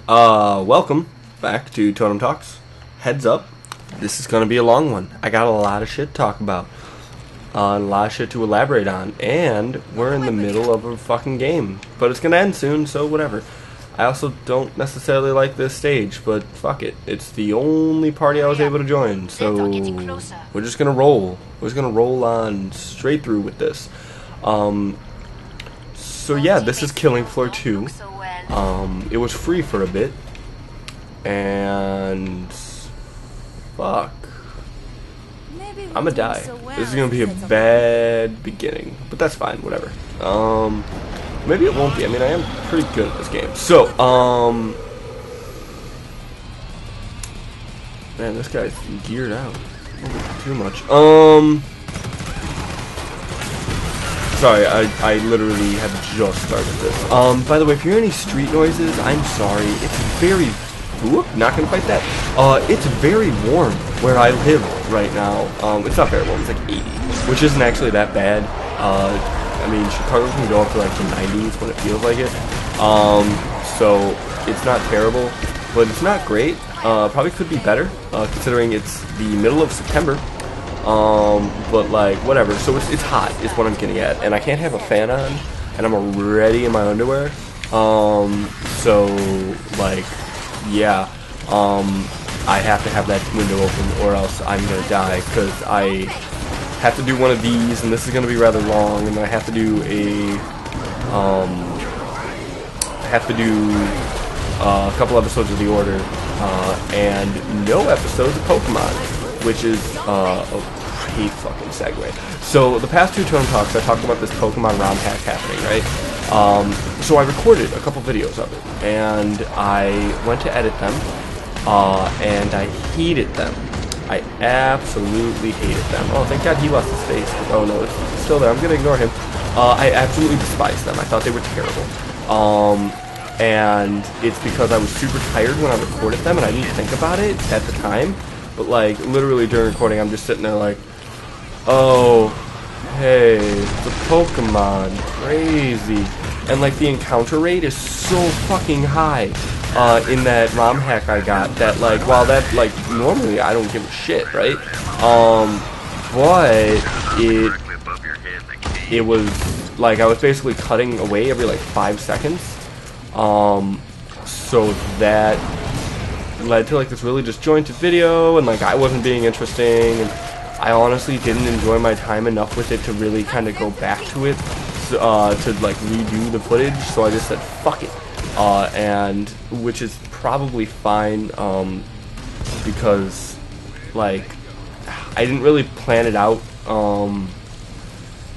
Welcome back to Totem Talks. Heads up, this is gonna be a long one. I got a lot of shit to talk about, a lot of shit to elaborate on, and we're in the middle of a fucking game. But it's gonna end soon, so whatever. I also don't necessarily like this stage, but fuck it. It's the only party I was able to join, so we're just gonna roll. We're just gonna roll on straight through with this. So yeah, this is Killing Floor 2. It was free for a bit, and fuck, I'ma die. This is gonna be a bad beginning, but that's fine, whatever. Maybe it won't be. I mean, I am pretty good at this game. So, man, this guy's geared out. Too much. Sorry, I literally have just started this. By the way, if you hear any street noises, I'm sorry. It's very... Whoop, not gonna fight that. It's very warm where I live right now. It's not very warm, it's like 80, which isn't actually that bad. I mean, Chicago can go up to like the 90s when it feels like it. So, it's not terrible, but it's not great. Probably could be better, considering it's the middle of September. But like, whatever. So it's hot is what I'm getting at, and I can't have a fan on, and I'm already in my underwear. So like, yeah, I have to have that window open, or else I'm gonna die, because I have to do one of these, and this is gonna be rather long, and I have to do a, a couple episodes of The Order, and no episodes of Pokemon, which is a great fucking segue. So the past two Totem Talks, I talked about this Pokemon ROM hack happening, right? So I recorded a couple videos of it, and I went to edit them, and I hated them. I absolutely hated them. Oh, thank God he lost his face. Oh no, it's still there. I'm gonna ignore him. I absolutely despised them. I thought they were terrible. And it's because I was super tired when I recorded them, and I didn't think about it at the time. But like, literally during recording, I'm just sitting there like, oh, hey, the Pokemon, crazy. And like, the encounter rate is so fucking high in that ROM hack I got, that like, while that, like, normally I don't give a shit, right? But it was like, I was basically cutting away every like 5 seconds. So that led to like this really disjointed video, and like, I wasn't being interesting, and I honestly didn't enjoy my time enough with it to really kind of go back to it, to like redo the footage. So I just said fuck it, and which is probably fine, because like, I didn't really plan it out,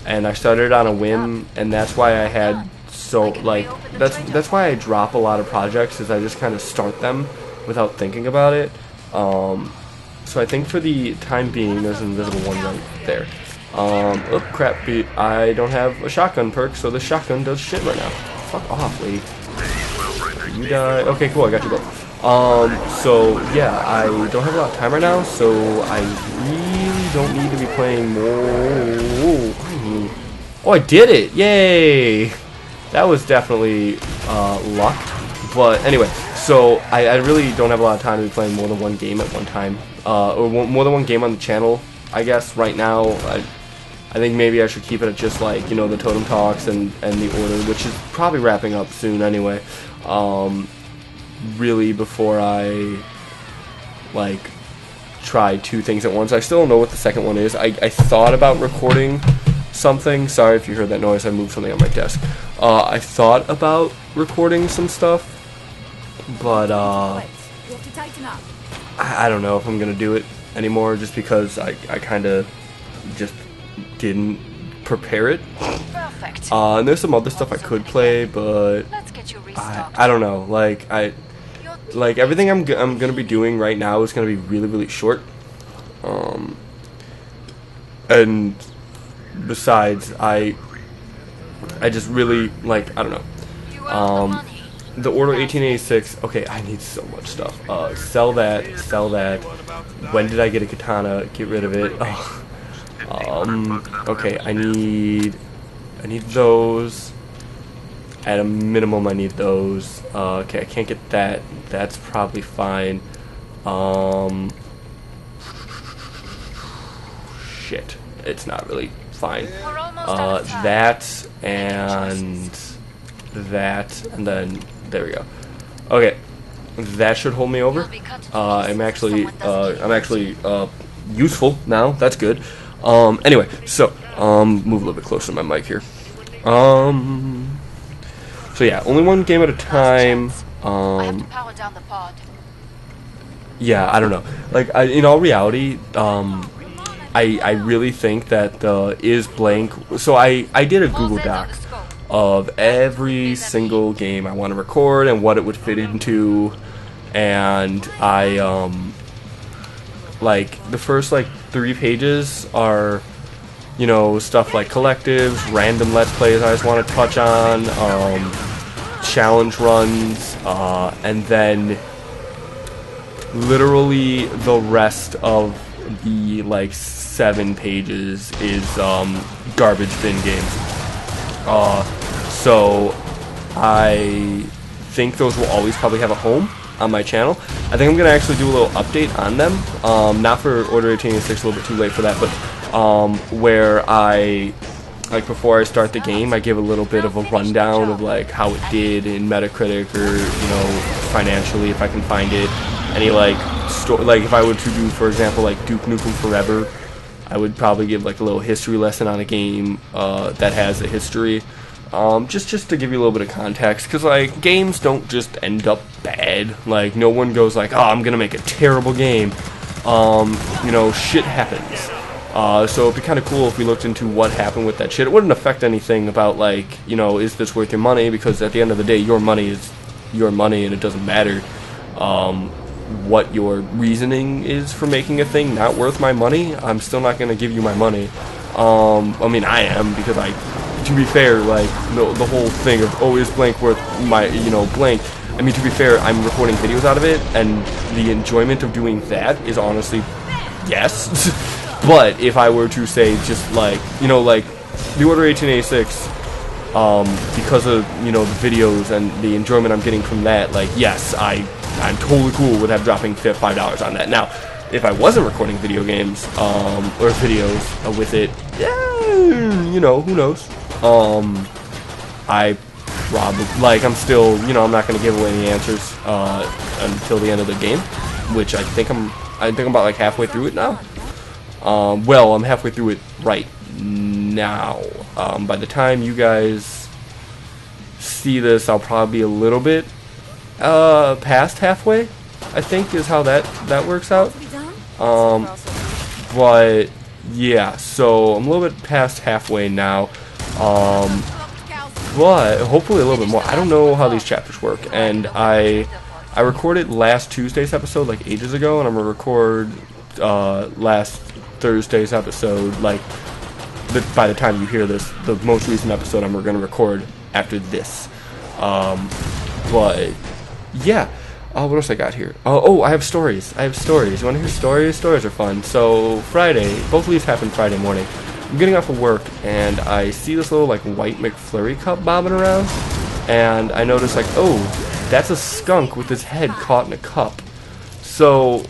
and I started on a whim, and that's why I had that's why I drop a lot of projects, is I just kind of start them without thinking about it. So I think for the time being, there's an invisible one right there. Oh crap, I don't have a shotgun perk, so the shotgun does shit right now. Fuck off, lady. You die. Okay, cool, I got you both. So yeah, I don't have a lot of time right now, so I really don't need to be playing more. Oh, I did it! Yay! That was definitely luck. But anyway, so I really don't have a lot of time to be playing more than one game at one time. Or more than one game on the channel, I guess, right now. I think maybe I should keep it at just like, you know, the Totem Talks and The Order, which is probably wrapping up soon anyway. Really, before I, like, try two things at once. I still don't know what the second one is. I thought about recording something. Sorry if you heard that noise, I moved something on my desk. I thought about recording some stuff, but I don't know if I'm gonna do it anymore, just because I kind of just didn't prepare it. Perfect. And there's some other stuff I could play, but I don't know. Like everything I'm gonna be doing right now is gonna be really short. And besides, I just really, like, I don't know. The Order 1886. Okay, I need so much stuff. Sell that. When did I get a katana? Get rid of it. Okay, I need those. At a minimum, I need those. Okay, I can't get that. That's probably fine. Shit. It's not really fine. That and that, and then there we go. Okay, that should hold me over. I'm actually useful now. That's good. Anyway, so move a little bit closer to my mic here. So yeah, only one game at a time. Yeah, I don't know. Like, in all reality, I really think that the is blank. So I did a Google Doc of every single game I want to record and what it would fit into, and I like the first like 3 pages are, you know, stuff like collectives, random let's plays I just want to touch on, challenge runs, and then literally the rest of the like 7 pages is garbage bin games. So I think those will always probably have a home on my channel. I think I'm gonna actually do a little update on them. Not for Order 1886, a little bit too late for that, but where I, like, before I start the game, I give a little bit of a rundown of like how it did in Metacritic, or, you know, financially if I can find it. Any like like if I were to do, for example, like Duke Nukem Forever, I would probably give like a little history lesson on a game that has a history. Just to give you a little bit of context, because like games don't just end up bad. Like, no one goes like, oh, I'm gonna make a terrible game. You know, shit happens. So it'd be kind of cool if we looked into what happened with that shit. It wouldn't affect anything about, like, you know, is this worth your money? Because at the end of the day, your money is your money, and it doesn't matter what your reasoning is for making a thing not worth my money. I'm still not gonna give you my money. I mean, I am, because to be fair, like, the whole thing of, oh, is blank worth my, you know, blank. I mean, to be fair, I'm recording videos out of it, and the enjoyment of doing that is honestly, yes. But if I were to say, just like, you know, like, the Order 1886, because of, you know, the videos and the enjoyment I'm getting from that, like, yes, I'm totally cool with dropping $5 on that. Now, if I wasn't recording video games, or videos with it, yeah, you know, who knows? I probably, like, I'm still, you know, I'm not going to give away any answers until the end of the game, which I think I'm about like halfway through it now. Well, I'm halfway through it right now. By the time you guys see this, I'll probably be a little bit past halfway, I think, is how that works out. But yeah, so I'm a little bit past halfway now. But hopefully a little bit more. I don't know how these chapters work, and I recorded last Tuesday's episode like ages ago, and I'm gonna record last Thursday's episode, like, by the time you hear this, the most recent episode I'm going to record after this. But yeah, what else I got here? Oh, I have stories. You want to hear stories? Stories are fun. So Friday, both of these happened Friday morning. I'm getting off of work, and I see this little like white McFlurry cup bobbing around, and I notice, like, oh, that's a skunk with his head caught in a cup. So,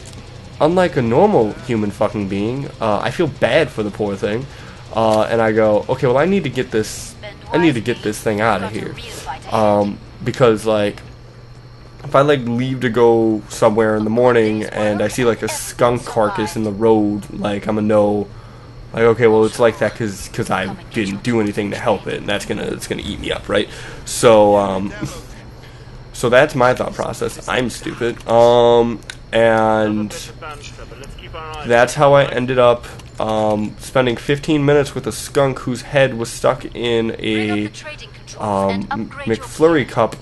unlike a normal human fucking being, I feel bad for the poor thing, and I go, okay, well, I need to get this thing out of here, because, like, if I, like, leave to go somewhere in the morning and I see, like, a skunk carcass in the road, like, I'm gonna know, like, okay, well, it's like that because I didn't do anything to help it, and it's gonna eat me up, right? So, so that's my thought process. I'm stupid. And that's how I ended up spending 15 minutes with a skunk whose head was stuck in a McFlurry cup.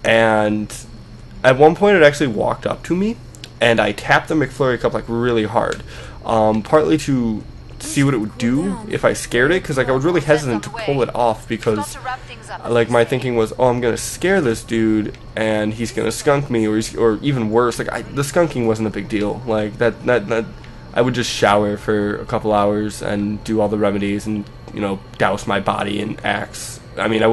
And at one point it actually walked up to me, and I tapped the McFlurry cup like really hard, partly to see what it would do if I scared it, because like I was really hesitant to pull it off, because like my thinking was, oh, I'm gonna scare this dude and he's gonna skunk me, or even worse, like the skunking wasn't a big deal. Like that I would just shower for a couple hours and do all the remedies and, you know, douse my body in Axe I mean, I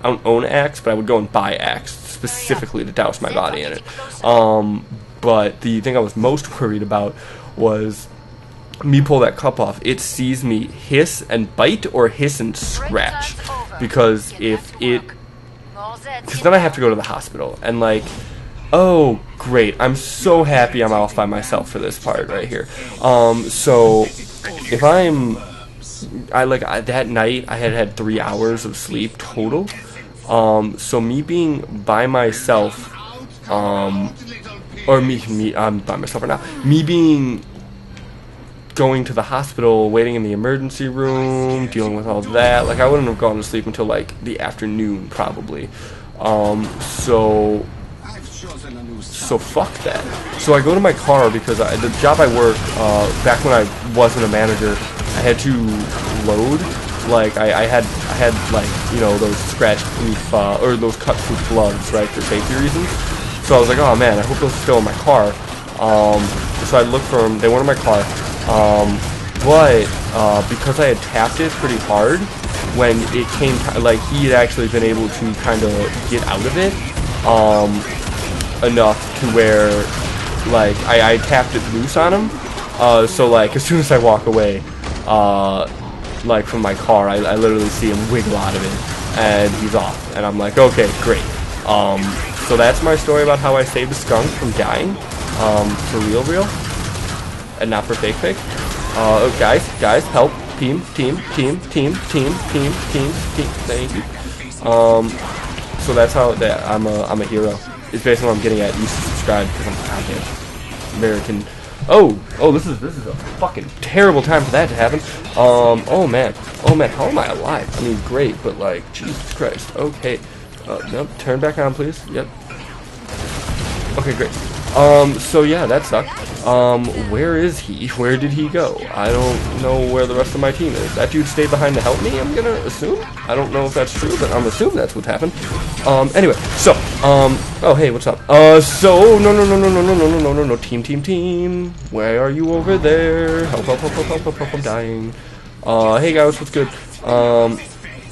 don't own Axe, but I would go and buy Axe specifically to douse my body in it. But the thing I was most worried about was me pull that cup off. It sees me hiss and bite or hiss and scratch, because because then I have to go to the hospital, and like, oh great, I'm so happy I'm off by myself for this part right here. So if that night I had 3 hours of sleep total. So me being by myself, I'm by myself right now. Me going to the hospital, waiting in the emergency room, dealing with all that. Like, I wouldn't have gone to sleep until like the afternoon probably. So fuck that. So I go to my car because the job I work, back when I wasn't a manager, I had to load. Like I had like, you know, those scratch-proof or those cut-proof gloves, right, for safety reasons. So I was like, oh man, I hope those are still in my car. So I looked for them. They weren't in my car. But because I had tapped it pretty hard, when it came, like, he had actually been able to kind of get out of it enough to where, like, I tapped it loose on him. So like, as soon as I walk away, like, from my car, I literally see him wiggle out of it, and he's off, and I'm like, okay, great. So that's my story about how I saved a skunk from dying, for real, and not for fake. Oh, guys, help, team, thank you. So that's how I'm a hero. It's basically what I'm getting at. You should subscribe because I'm a goddamn American. Oh, this is a fucking terrible time for that to happen. Oh man, how am I alive? I mean, great, but like, Jesus Christ. Okay, nope, turn back on, please. Yep. Okay, great. So yeah, that sucked. Where is he? Where did he go? I don't know where the rest of my team is. That dude stayed behind to help me, I'm gonna assume. I don't know if that's true, but I'm assuming that's what happened. Anyway, so, oh, hey, what's up? So, no, team. Where are you over there? Help, I'm dying. Hey guys, what's good?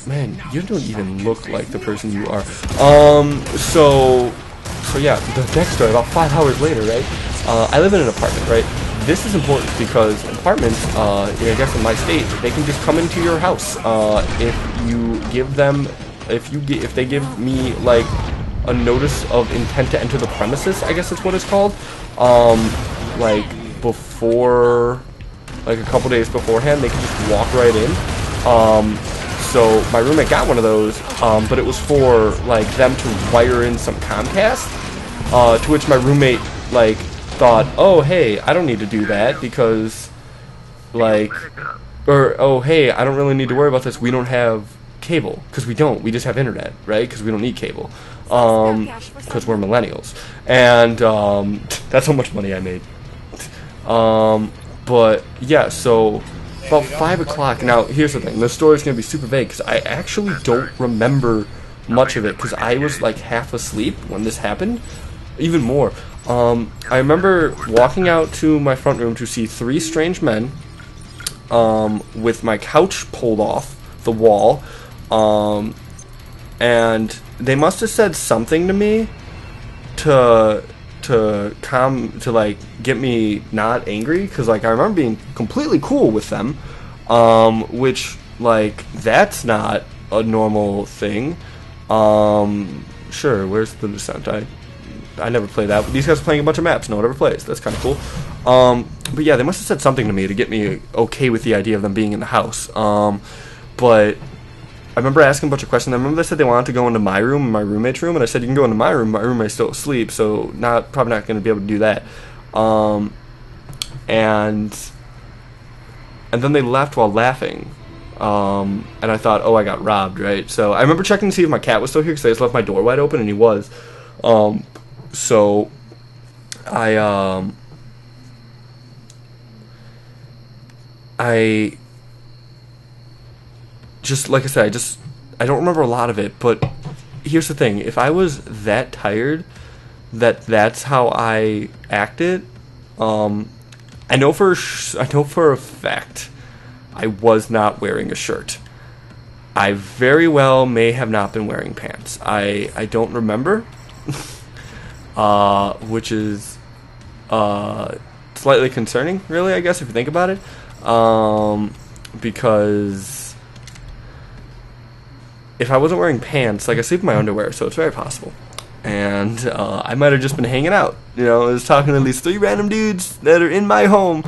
Man, you don't even look like the person you are. So yeah, the next story, about 5 hours later, right? I live in an apartment, right? This is important because apartments, I guess in my state, they can just come into your house if you give them, if they give me like a notice of intent to enter the premises, I guess that's what it's called. Like before, like a couple days beforehand, they can just walk right in. So my roommate got one of those, but it was for like them to wire in some Comcast. To which my roommate like thought, oh hey, I don't need to do that because like, or oh hey, I don't really need to worry about this. We don't have cable, because we don't. We just have internet, right? Because we don't need cable, because we're millennials. And that's how much money I made. But yeah, so about 5 o'clock. Now here's the thing. This story's gonna be super vague because I actually don't remember much of it because I was like half asleep when this happened. Even more. I remember walking out to my front room to see 3 strange men with my couch pulled off the wall, and they must have said something to me to like get me not angry, because like I remember being completely cool with them, which like that's not a normal thing. Sure, where's the Descent? I never play that. These guys are playing a bunch of maps. No one ever plays. That's kind of cool. But yeah, they must have said something to me to get me okay with the idea of them being in the house. But I remember asking a bunch of questions. I remember they said they wanted to go into my room and my roommate's room, and I said, you can go into my room. My roommate's still asleep, so probably not going to be able to do that. And then they left while laughing. And I thought, oh, I got robbed, right? So I remember checking to see if my cat was still here, because I just left my door wide open, and he was. So I just, like I said, I don't remember a lot of it, but here's the thing. If I was that tired that's how I acted, I know for a fact I was not wearing a shirt. I very well may have not been wearing pants. I don't remember, which is slightly concerning, really, I guess, if you think about it, because if I wasn't wearing pants, like, I sleep in my underwear, so it's very possible. And I might have just been hanging out, you know. I was talking to these 3 random dudes that are in my home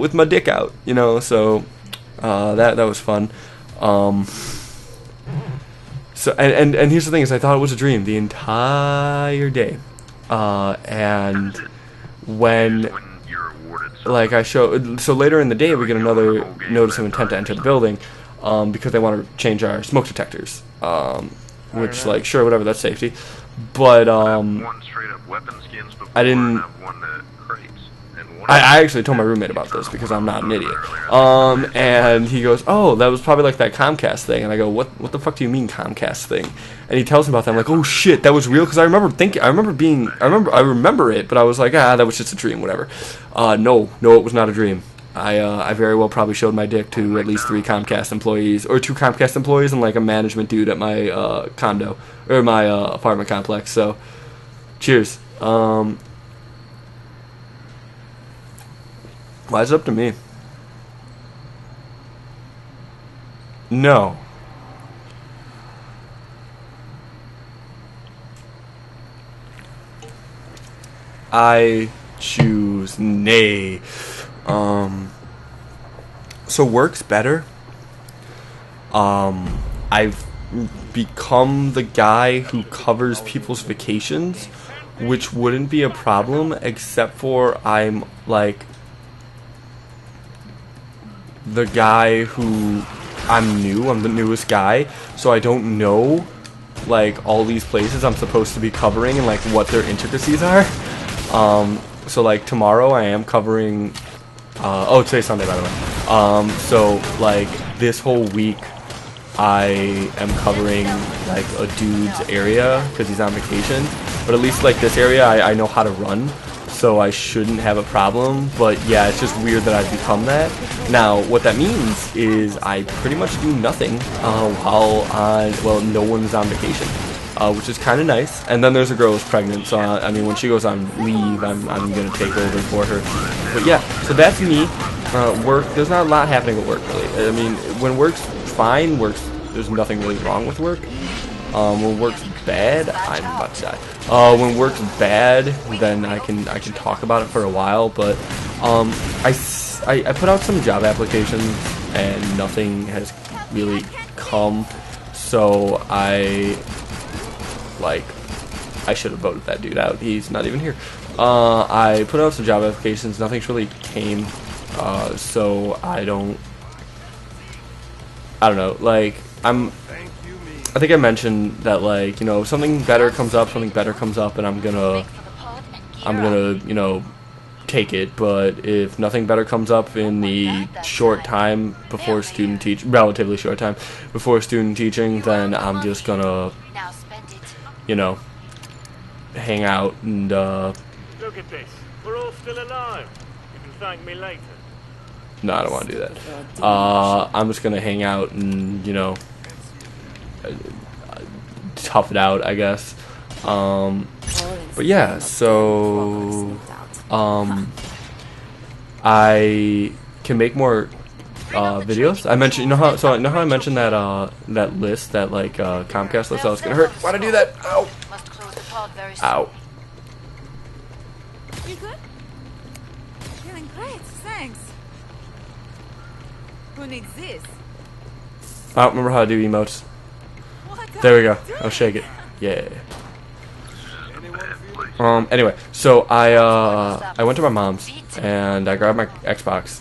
with my dick out, you know. So that was fun. So and here's the thing: is I thought it was a dream the entire day, and when like so later in the day we get another notice of intent to enter the building, because they want to change our smoke detectors, which, like, sure, whatever, that's safety. But I didn't. I actually told my roommate about this because I'm not an idiot. And he goes, "Oh, that was probably like that Comcast thing." And I go, "What the fuck do you mean Comcast thing?" And he tells me about that. I'm like, "Oh shit, that was real." Because I remember it, but I was like, that was just a dream, whatever. No, it was not a dream. I very well probably showed my dick to at least 3 Comcast employees, or 2 Comcast employees, and like a management dude at my condo, or my apartment complex. So, cheers. Why is it up to me? No. I choose nay. So work's better. I've become the guy who covers people's vacations, which wouldn't be a problem, except for I'm like the guy who I'm the newest guy, so I don't know like all these places I'm supposed to be covering and like what their intricacies are. So like tomorrow I am covering today's Sunday, by the way. So like this whole week I am covering like a dude's area because he's on vacation, but at least like this area I know how to run, so I shouldn't have a problem. But yeah, it's just weird that I've become that. Now, what that means is I pretty much do nothing while no one's on vacation, which is kind of nice. And then there's a girl who's pregnant, so I mean, when she goes on leave, I'm gonna take over for her. But yeah, so that's me. Work, there's not a lot happening at work, really. I mean, when work's fine, there's nothing really wrong with work. When work's bad, I'm about to die. When work's bad, then I can talk about it for a while. But I put out some job applications and nothing has really come. So I should have voted that dude out. He's not even here. I put out some job applications. Nothing's really came. So I don't know. Like I think I mentioned that, like, you know, if something better comes up, and I'm gonna, you know, take it. But if nothing better comes up in the short time before relatively short time before student teaching, then I'm just gonna, you know, hang out and Look at this. We're all still alive. You can thank me later. No, I don't want to do that. I'm just gonna hang out and, you know, tough it out, I guess. But yeah, so I can make more videos. I mentioned, you know how I mentioned that that list, that like Comcast list. I was gonna hurt. Why'd I do that? Ow! Ow! You good? Feeling great, thanks. Who needs this? I don't remember how to do emotes. There we go. I'll shake it. Yeah. Anyway, so I went to my mom's and I grabbed my Xbox,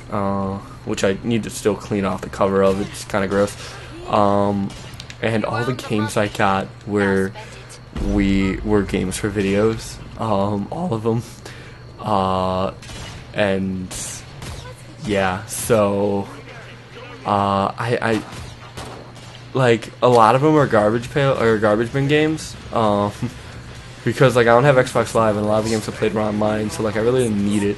which I need to still clean off the cover of. It's kind of gross. And all the games I got were games for videos. All of them. And yeah, so I like a lot of them are garbage bin games. Because like I don't have Xbox Live and a lot of the games I played were online, so like I really didn't need it.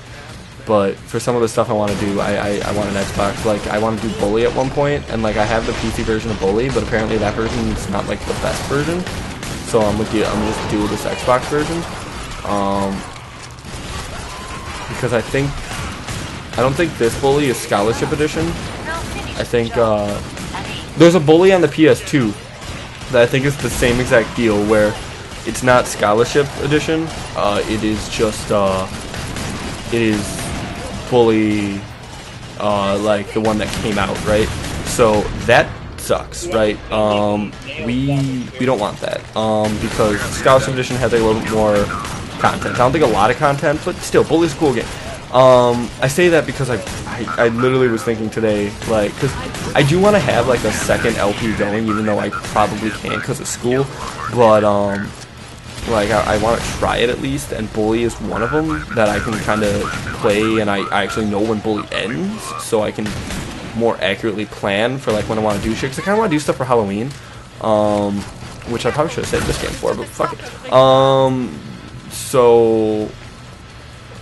but for some of the stuff I want to do, I want an Xbox. Like, I want to do Bully at one point, and like I have the PC version of Bully, but apparently that version is not like the best version. So I'm gonna just do this Xbox version, because I don't think this Bully is Scholarship Edition. I think there's a Bully on the PS2 that I think is the same exact deal, where it's not Scholarship Edition. It is just it is Bully, like the one that came out, right? So that sucks, right? We don't want that, because Scholarship Edition has like a little bit more content. I don't think a lot of content, but still, Bully's a cool game. I say that because I literally was thinking today, like, because I do want to have like a second LP going, even though I probably can't because of school, but like I want to try it at least, and Bully is one of them that I can kind of play, and I actually know when Bully ends, so I can more accurately plan for like when I want to do shit, because I kind of want to do stuff for Halloween, which I probably should have saved this game for, but fuck it. So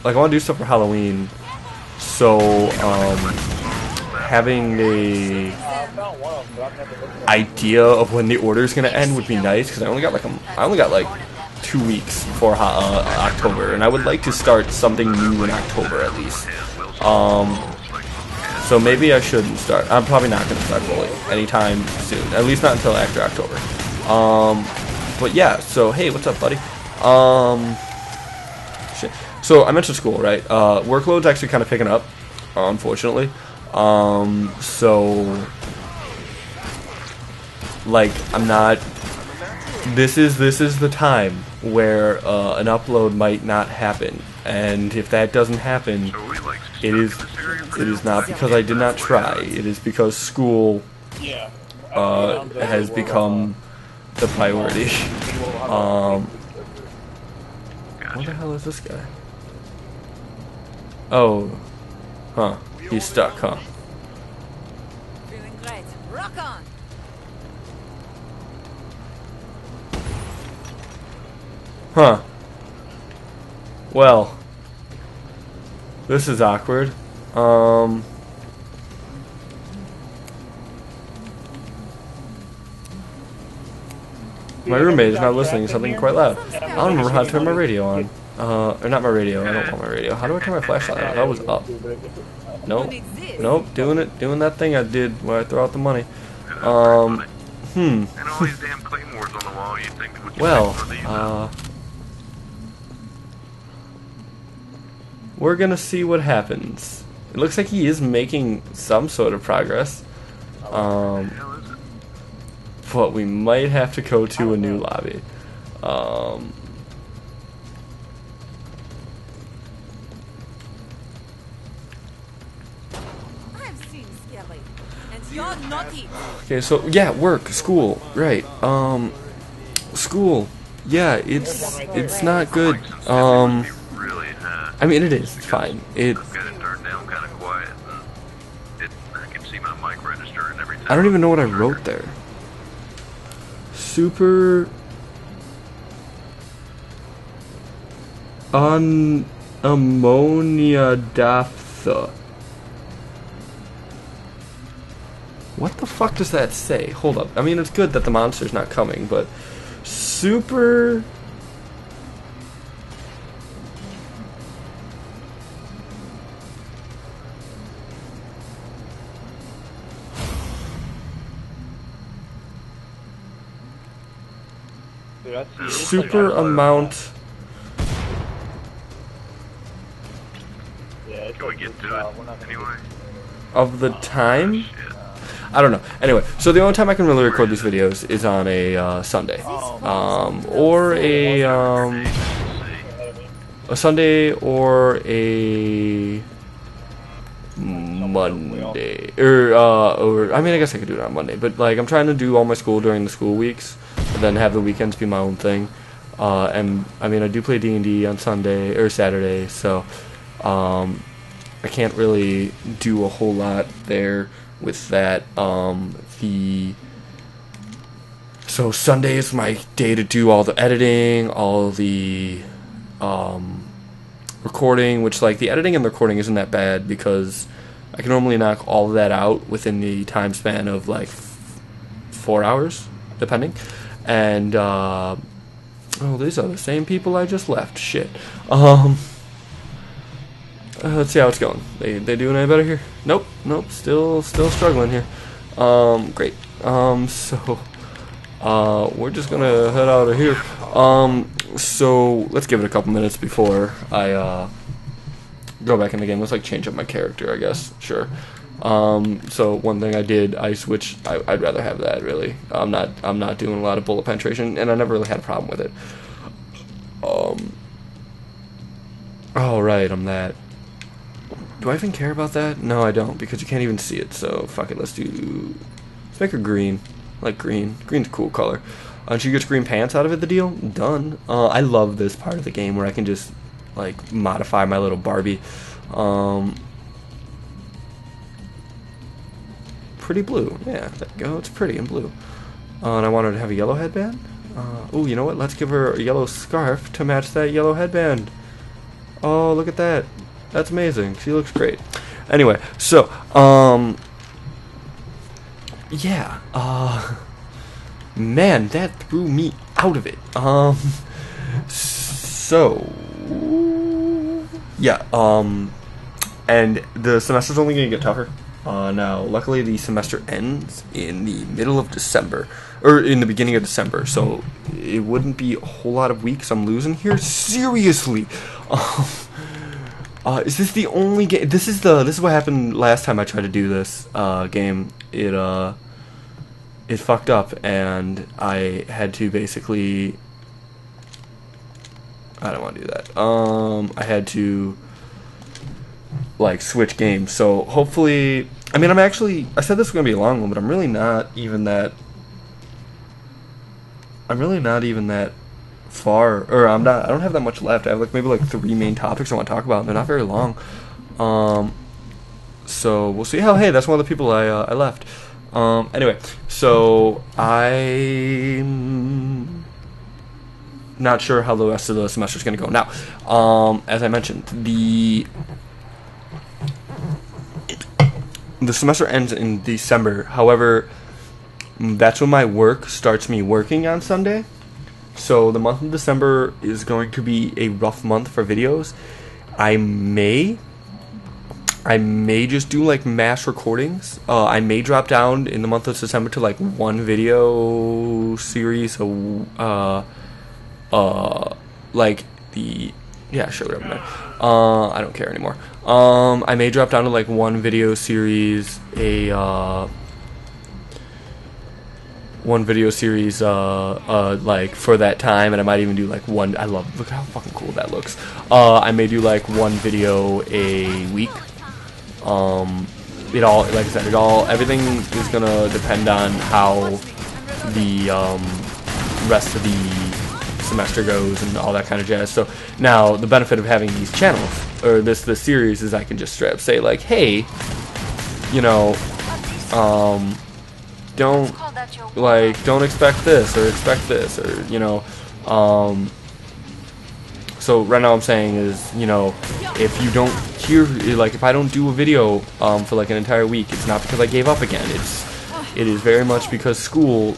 like I want to do stuff for Halloween, so having a idea of when the order is gonna end would be nice, because I only got like 2 weeks for October, and I would like to start something new in October at least. So maybe I shouldn't start. I'm probably not gonna start Bully anytime soon, at least not until after October. But yeah. So hey, what's up, buddy? Shit. So I mentioned school, right? Workload's actually kind of picking up, unfortunately. So like I'm not. This is the time where an upload might not happen, and if that doesn't happen, it is not because I did not try. It is because school has become the priority. What the hell is this guy? Oh, huh? He's stuck, huh? Feeling great. Rock on. Huh. Well, this is awkward. My roommate is not listening to something quite loud. I don't remember how to turn my radio on. Or not my radio. I don't want my radio. How do I turn my flashlight on? That was up. Nope. Nope. Doing that thing I did where I throw out the money. Well, we're gonna see what happens. It looks like he is making some sort of progress. But we might have to go to a new lobby. I've seen Skelly, and you're naughty. Okay, so yeah, work, school, right? School, yeah, it's not good. I mean, it is. It's fine. I don't even know what I wrote there. Super ammoniadaphtha. What the fuck does that say? Hold up. I mean, it's good that the monster's not coming, but super. Super amount. Can we get to it anyway? Of the time? I don't know. Anyway, so the only time I can really record these videos is on a Sunday, or a Sunday or a Monday, or I mean, I guess I could do it on Monday, but like I'm trying to do all my school during the school weeks, and then have the weekends be my own thing. And I mean, I do play D&D on Sunday or Saturday, so I can't really do a whole lot there with that. So Sunday is my day to do all the editing, all the recording, which like the editing and the recording isn't that bad because I can normally knock all of that out within the time span of like 4 hours, depending. And oh, these are the same people I just left. Shit. Let's see how it's going. They doing any better here? Nope. Still struggling here. Great. So we're just gonna head out of here. So let's give it a couple minutes before I go back in the game. Let's like change up my character, I guess. Sure. So one thing I did, I switched. I'd rather have that really. I'm not doing a lot of bullet penetration, and I never really had a problem with it. Oh right, I'm that. Do I even care about that? No, I don't, because you can't even see it. So fuck it. Let's make her green. I like green. Green's a cool color. She gets green pants out of it. The deal done. I love this part of the game where I can just like modify my little Barbie. Pretty blue. Yeah, there you go. It's pretty and blue. And I want her to have a yellow headband. Oh, you know what? Let's give her a yellow scarf to match that yellow headband. Oh, look at that. That's amazing. She looks great. Anyway, so, yeah, man, that threw me out of it. So, yeah, and the semester's only gonna get tougher. Now, luckily, the semester ends in the middle of December, or in the beginning of December, so it wouldn't be a whole lot of weeks I'm losing here. Seriously. Is this the only game? This is what happened last time I tried to do this game. It fucked up, and I had to basically. I don't want to do that. I had to like switch games. So hopefully, I mean, I said this was gonna be a long one, but I'm really not even that far, or I don't have that much left. I have like maybe like 3 main topics I want to talk about, and they're not very long. So we'll see how. Hey, that's one of the people I left. Anyway, so I'm not sure how the rest of the semester is going to go. Now, as I mentioned, the semester ends in December. However, that's when my work starts me working on Sunday. So the month of December is going to be a rough month for videos. I may just do like mass recordings. I may drop down in the month of December to like 1 video series. Like the sure, whatever, man. I don't care anymore. I may drop down to like 1 video series, like for that time, and I might even do like one. Look how fucking cool that looks. I may do like 1 video a week. It all, like I said, everything is gonna depend on how the rest of the semester goes and all that kind of jazz. So now the benefit of having these channels or this series is I can just straight up say like, hey, you know, don't expect this or expect this, or you know. So right now I'm saying is, you know, if you don't hear, like if I don't do a video for like an entire week, it's not because I gave up again. It is very much because school,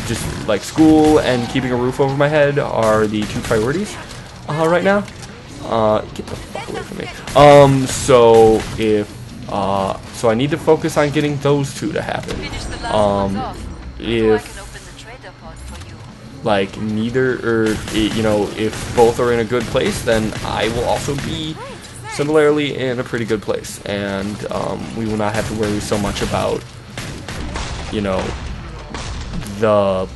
just like school and keeping a roof over my head are the 2 priorities right now. Get the fuck away from me. So I need to focus on getting those 2 to happen. If like neither, or you know, if both are in a good place, then I will also be similarly in a pretty good place, and we will not have to worry so much about, you know, the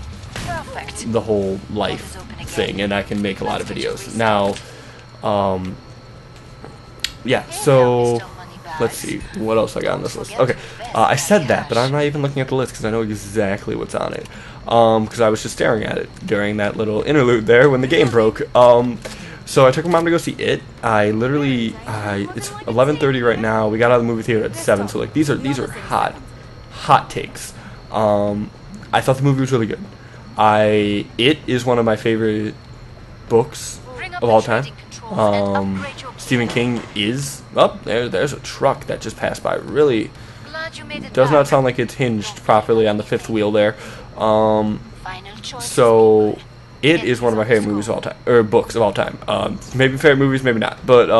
whole life thing, and I can make a lot of videos now. Yeah, so let's see what else I got on this list. Okay, I said that, but I'm not even looking at the list because I know exactly what's on it. Because I was just staring at it during that little interlude there when the game broke. So I took my mom to go see it. It's 11:30 right now. We got out of the movie theater at 7. So like these are hot takes. I thought the movie was really good. It is one of my favorite books of all time. Stephen King is up there. There's a truck that just passed by. Really does not sound like it's hinged properly on the fifth wheel there. So it is one of my favorite movies of all time, or books of all time. Maybe favorite movies, maybe not. But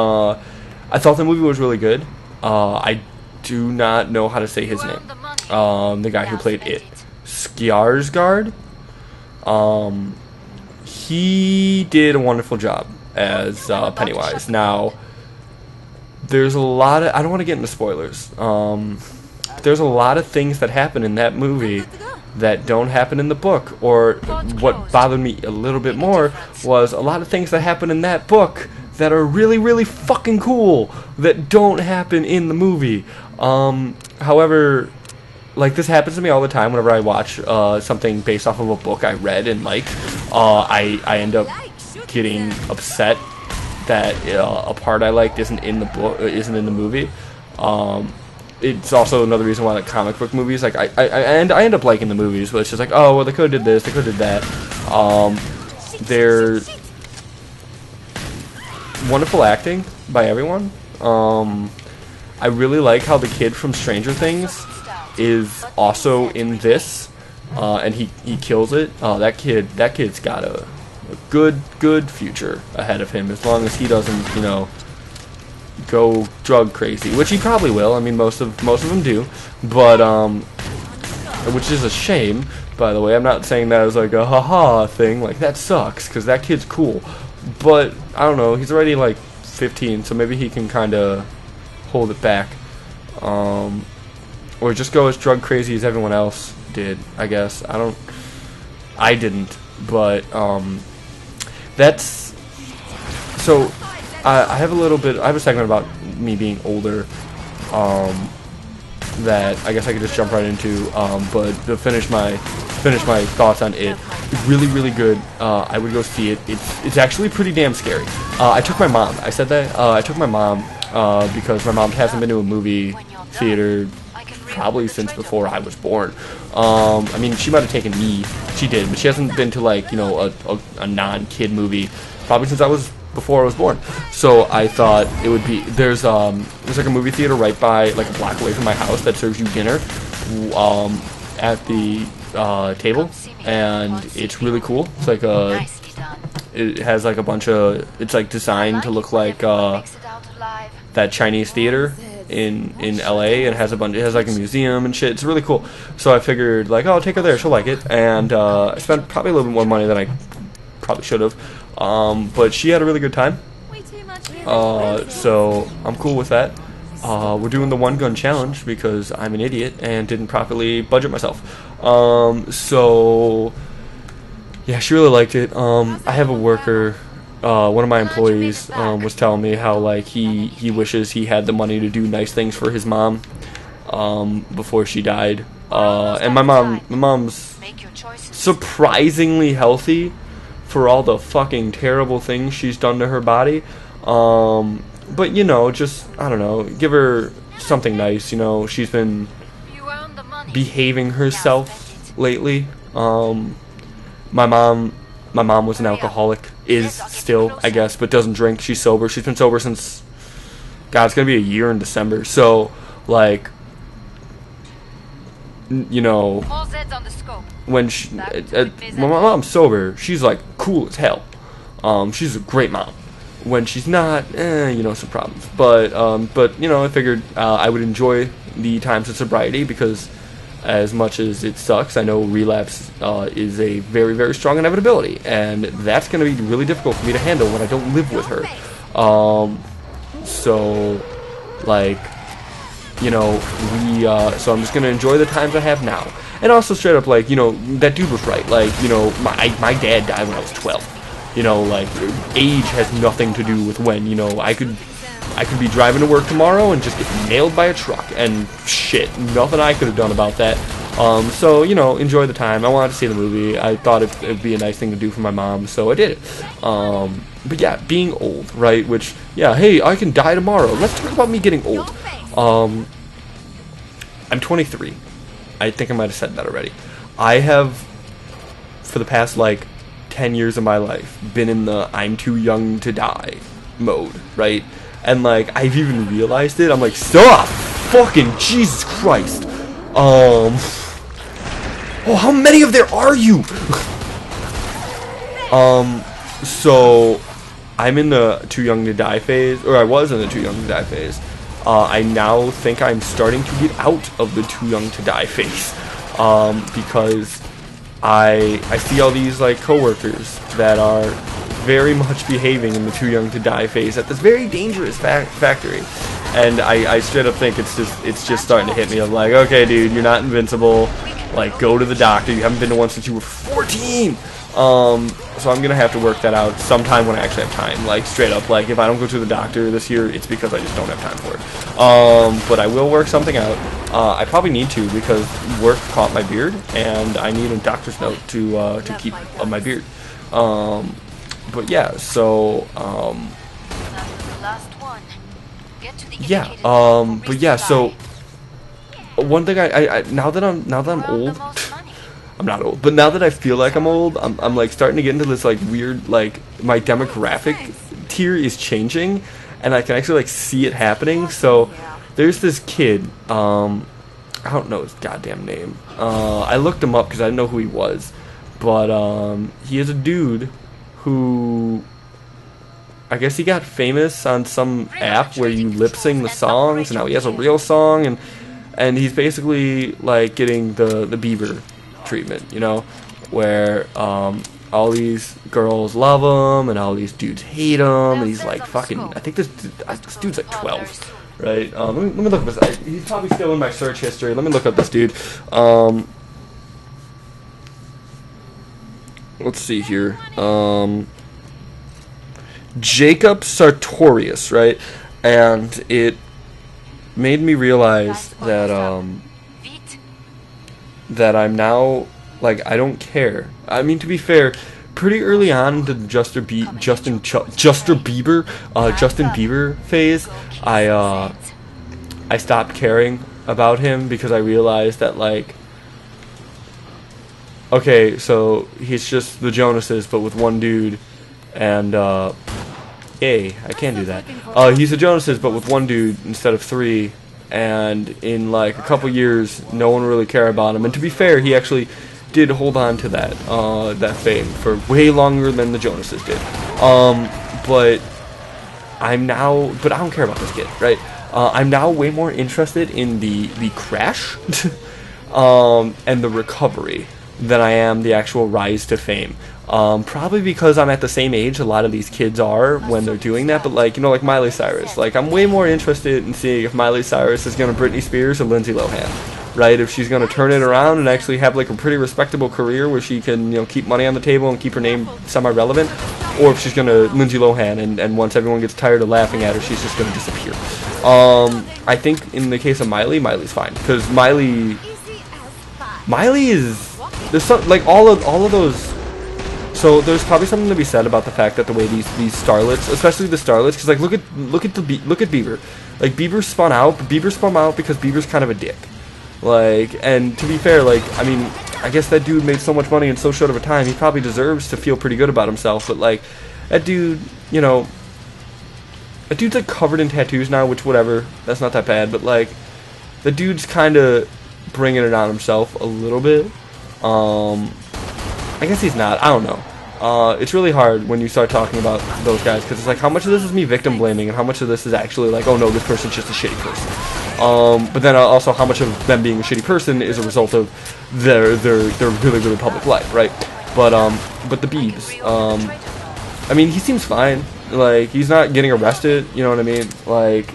I thought the movie was really good. I do not know how to say his name. The guy who played it, Skarsgård. He did a wonderful job as Pennywise. Now, there's a lot of, I don't want to get into spoilers. There's a lot of things that happen in that movie that don't happen in the book. Or what bothered me a little bit more was a lot of things that happen in that book that are really, really fucking cool that don't happen in the movie. However, like, this happens to me all the time whenever I watch something based off of a book I read and like. I end up getting upset that a part I liked isn't in the book, isn't in the movie. It's also another reason why, like, comic book movies, like, I end up liking the movies, but it's just like, oh, well, they could have did this, they could have did that. They're wonderful acting by everyone. I really like how the kid from Stranger Things is also in this, and he kills it. That kid's got a good future ahead of him, as long as he doesn't, you know, go drug crazy, which he probably will. I mean, most of them do, but which is a shame, by the way. I'm not saying that as like a haha thing, like that sucks, because that kid's cool, but I don't know, he's already like 15, so maybe he can kind of hold it back, or just go as drug crazy as everyone else did, I guess. I didn't, but that's, so I have a segment about me being older, that I guess I could just jump right into, but to finish my thoughts on it, really, really good. I would go see it. It's actually pretty damn scary. I took my mom. I said that. I took my mom because my mom hasn't been to a movie theater probably since before I was born. I mean, she might have taken me. She did, but she hasn't been to, like, you know, a non-kid movie probably since before I was born. So I thought it would be, there's like a movie theater right by, like, a block away from my house that serves you dinner at the table, and it's really cool. It's like it has like a bunch of, it's like designed to look like that Chinese theater in LA, and it has like a museum and shit. It's really cool. So I figured, like, oh, I'll take her there, she'll like it. And I spent probably a little bit more money than I probably should have, but she had a really good time. So I'm cool with that. We're doing the one gun challenge because I'm an idiot and didn't properly budget myself. So yeah, she really liked it. I have a worker, one of my employees was telling me how, like, he wishes he had the money to do nice things for his mom before she died. And my mom's surprisingly healthy for all the fucking terrible things she's done to her body. But, you know, just, I don't know, give her something nice. You know, she's been behaving herself lately. My mom was an alcoholic, is still, I guess, but doesn't drink. She's sober. She's been sober since, God, it's gonna be a year in December. So, like, you know, when my mom's sober, she's like cool as hell. She's a great mom. When she's not, you know, some problems. But you know, I figured I would enjoy the times of sobriety, because as much as it sucks, I know relapse is a very, very strong inevitability, and that's going to be really difficult for me to handle when I don't live with her. So, like, you know, so I'm just going to enjoy the times I have now. And also, straight up, like, you know, that dude was right. Like, you know, my dad died when I was 12. You know, like, age has nothing to do with when, you know, I could be driving to work tomorrow and just get nailed by a truck, and shit, nothing I could have done about that. So, you know, enjoy the time. I wanted to see the movie. I thought it'd be a nice thing to do for my mom, so I did it. But yeah, being old, right? Which, yeah, hey, I can die tomorrow. Let's talk about me getting old. I'm 23. I think I might have said that already. I have, for the past, like, 10 years of my life, been in the I'm too young to die mode, right? And like I've even realized it. I'm like, stop, fucking Jesus Christ. Oh, how many of there are you? So I'm in the too young to die phase, or I was in the too young to die phase. I now think I'm starting to get out of the too young to die phase, because I see all these like coworkers that are very much behaving in the too young to die phase at this very dangerous factory, and I straight up think it's just starting to hit me of like, okay, dude, you're not invincible. Like, go to the doctor. You haven't been to one since you were 14. So I'm gonna have to work that out sometime when I actually have time. Like, straight up, like, if I don't go to the doctor this year, it's because I just don't have time for it. But I will work something out. I probably need to, because work caught my beard, and I need a doctor's note to keep my beard. But yeah, so yeah, but yeah, so one thing I now that I'm old. I'm not old, but now that I feel like I'm old, I'm like starting to get into this like weird, like my demographic tier is changing, and I can actually like see it happening. So there's this kid, I don't know his goddamn name. I looked him up because I didn't know who he was, but he is a dude who, I guess he got famous on some app where you lip sing the songs, and now he has a real song, and he's basically like getting the Bieber treatment, you know, where all these girls love him and all these dudes hate him, and he's like fucking, I think this dude's like 12, right? Let me look up this. He's probably still in my search history. Let me look up this dude. Let's see here. Jacob Sartorius, right? And it made me realize that that I'm now, like, I don't care. I mean, to be fair, pretty early on the Justin Bieber phase, I stopped caring about him because I realized that, like, okay, so he's just the Jonases but with one dude, and I can't do that. He's the Jonases but with one dude instead of three. And in like a couple years, no one really cared about him. And to be fair, he actually did hold on to that fame for way longer than the Jonases did. But I don't care about this kid, right? I'm now way more interested in the crash and the recovery than I am the actual rise to fame. Probably because I'm at the same age a lot of these kids are when they're doing that, but like, you know, like Miley Cyrus, like I'm way more interested in seeing if Miley Cyrus is gonna Britney Spears or Lindsay Lohan, right? If she's gonna turn it around and actually have like a pretty respectable career where she can, you know, keep money on the table and keep her name semi-relevant, or if she's gonna Lindsay Lohan and once everyone gets tired of laughing at her, she's just gonna disappear. I think in the case of Miley's fine, because Miley is, there's some, like all of those. So there's probably something to be said about the fact that the way these starlets, especially the starlets, because like look at Bieber, like Bieber spun out because Bieber's kind of a dick, like, and to be fair, like, I mean, I guess that dude made so much money in so short of a time, he probably deserves to feel pretty good about himself, but like, that dude, you know, that dude's like covered in tattoos now, which whatever, that's not that bad, but like, the dude's kind of bringing it on himself a little bit. I guess he's not. I don't know. It's really hard when you start talking about those guys, because it's like, how much of this is me victim blaming and how much of this is actually like, oh no, this person's just a shitty person. But then also how much of them being a shitty person is a result of their really, really public life, right? But the Biebs, I mean, he seems fine. Like, he's not getting arrested, you know what I mean? Like,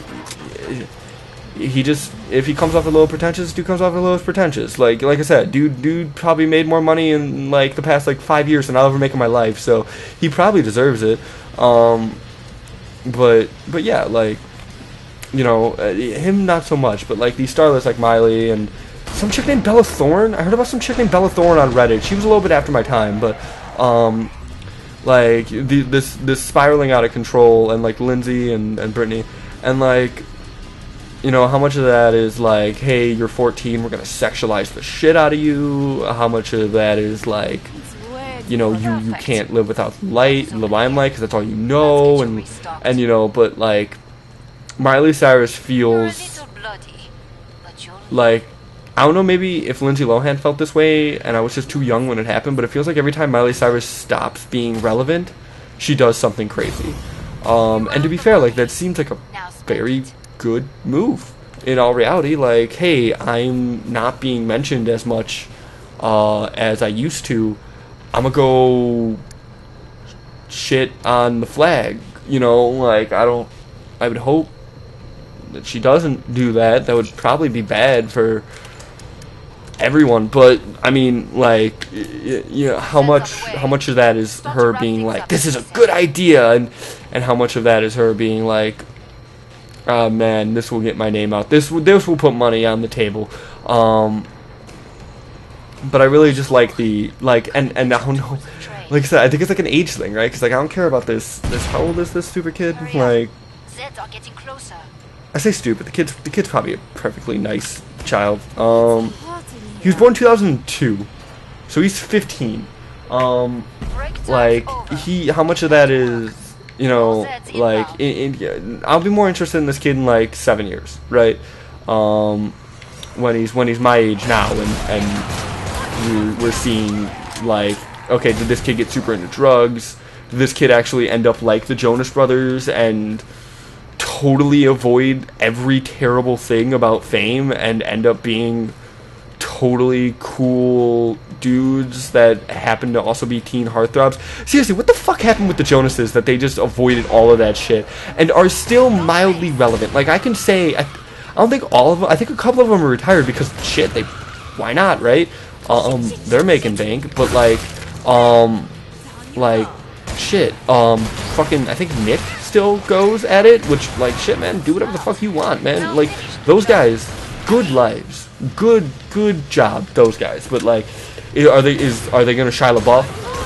he just, if he comes off a little pretentious, dude comes off a little pretentious. Like I said, dude probably made more money in like the past like 5 years than I'll ever make in my life, so he probably deserves it. But yeah, like, you know, him not so much, but like these starlets like Miley and some chick named Bella Thorne. I heard about some chick named Bella Thorne on Reddit. She was a little bit after my time, but like this spiraling out of control, and like Lindsay and Brittany, and like, you know, how much of that is like, hey, you're 14, we're gonna sexualize the shit out of you? How much of that is like, you know, you can't live without the limelight, because that's all you know, and you know, but like Miley Cyrus feels like, I don't know, maybe if Lindsay Lohan felt this way and I was just too young when it happened, but it feels like every time Miley Cyrus stops being relevant, she does something crazy. And to be fair, like, that seems like a very good move in all reality. Like, hey, I'm not being mentioned as much as I used to. I'm gonna go shit on the flag, you know, like, I would hope that she doesn't do that. That would probably be bad for everyone, but I mean, like, you know, how much of that is her being like, this is a good idea, and how much of that is her being like, oh man, this will get my name out, this will put money on the table. But I really just like the, like, and I don't know, like I said, I think it's like an age thing, right? Because like, I don't care about this how old is this stupid kid? Like, I say stupid, the kid's probably a perfectly nice child. He was born 2002, so he's 15. Like, how much of that is, you know, like, I'll be more interested in this kid in like 7 years, right? When he's my age now, and we're seeing, like, okay, did this kid get super into drugs? Did this kid actually end up like the Jonas Brothers and totally avoid every terrible thing about fame and end up being totally cool dudes that happen to also be teen heartthrobs? Seriously, what the fuck happened with the Jonases that they just avoided all of that shit and are still mildly relevant? Like, I can say, I don't think all of them, I think a couple of them are retired because shit, why not, right? They're making bank, but like shit, fucking, I think Nick still goes at it, which, like, shit, man, do whatever the fuck you want, man. Like, those guys, good lives, good job, those guys. But like, are they gonna Shia LaBeouf?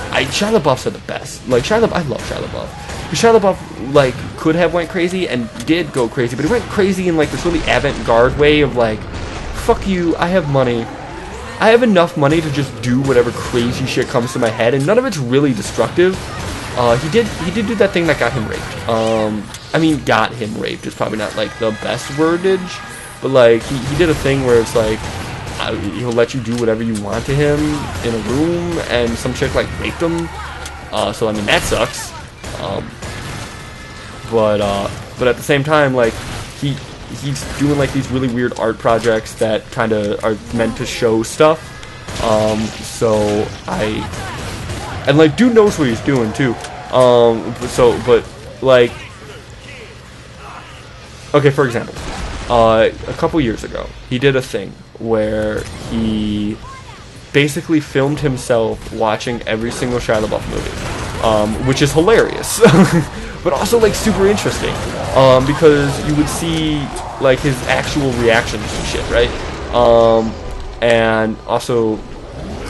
Shia LaBeouf's are the best. Like, I love Shia LaBeouf. Because Shia LaBeouf, like, could have went crazy and did go crazy, but he went crazy in like this really avant-garde way of like, fuck you, I have money. I have enough money to just do whatever crazy shit comes to my head, and none of it's really destructive. He did do that thing that got him raped. I mean, got him raped is probably not like the best wordage, but like, he did a thing where it's like, he'll let you do whatever you want to him in a room, and some chick like raped him. So I mean, that sucks. But at the same time, like, he's doing like these really weird art projects that kind of are meant to show stuff. And like, dude knows what he's doing too. But like, okay, for example, a couple years ago, he did a thing where he basically filmed himself watching every single Shia LaBeouf movie, which is hilarious, but also like super interesting, because you would see like his actual reactions and shit, right? And also,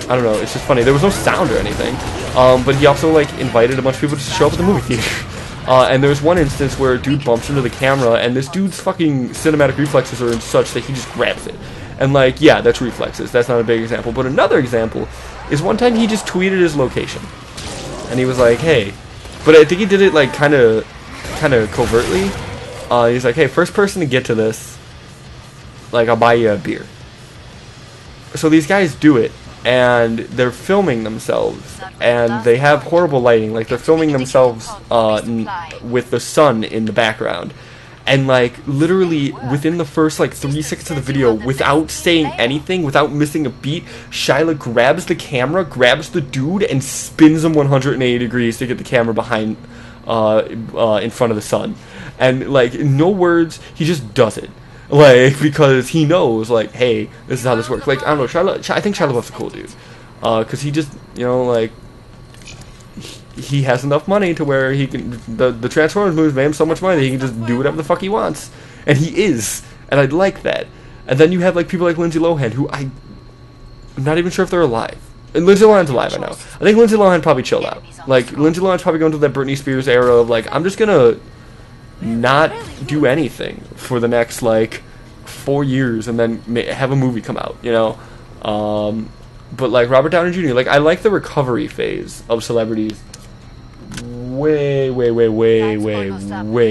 I don't know, it's just funny. There was no sound or anything, but he also like invited a bunch of people to show up at the movie theater. And there was one instance where a dude bumps into the camera, and this dude's fucking cinematic reflexes are such that he just grabs it. And like, yeah, that's reflexes. That's not a big example. But another example is one time he just tweeted his location, and he was like, "Hey," but I think he did it like kind of covertly. He's like, "Hey, first person to get to this, like, I'll buy you a beer." So these guys do it, and they're filming themselves, and they have horrible lighting. Like, they're filming themselves with the sun in the background, and like, literally within the first like 3 seconds of the video, without saying anything, without missing a beat, Shyla grabs the camera, grabs the dude, and spins him 180 degrees to get the camera behind in front of the sun. And like, no words, he just does it. Like, because he knows, like, hey, this is how this works. Like, I don't know, I think Shia LaBeouf's a cool dude. Because he just, you know, like, he has enough money to where he can, the Transformers movies made him so much money that he can just do whatever the fuck he wants. And he is. And I like that. And then you have, like, people like Lindsay Lohan, who I'm not even sure if they're alive. And Lindsay Lohan's alive, I know. I think Lindsay Lohan probably chilled out. Like, Lindsay Lohan's probably going through that Britney Spears era of, like, I'm just gonna not do anything for the next like 4 years and then have a movie come out, you know. But like Robert Downey Jr., like I like the recovery phase of celebrities way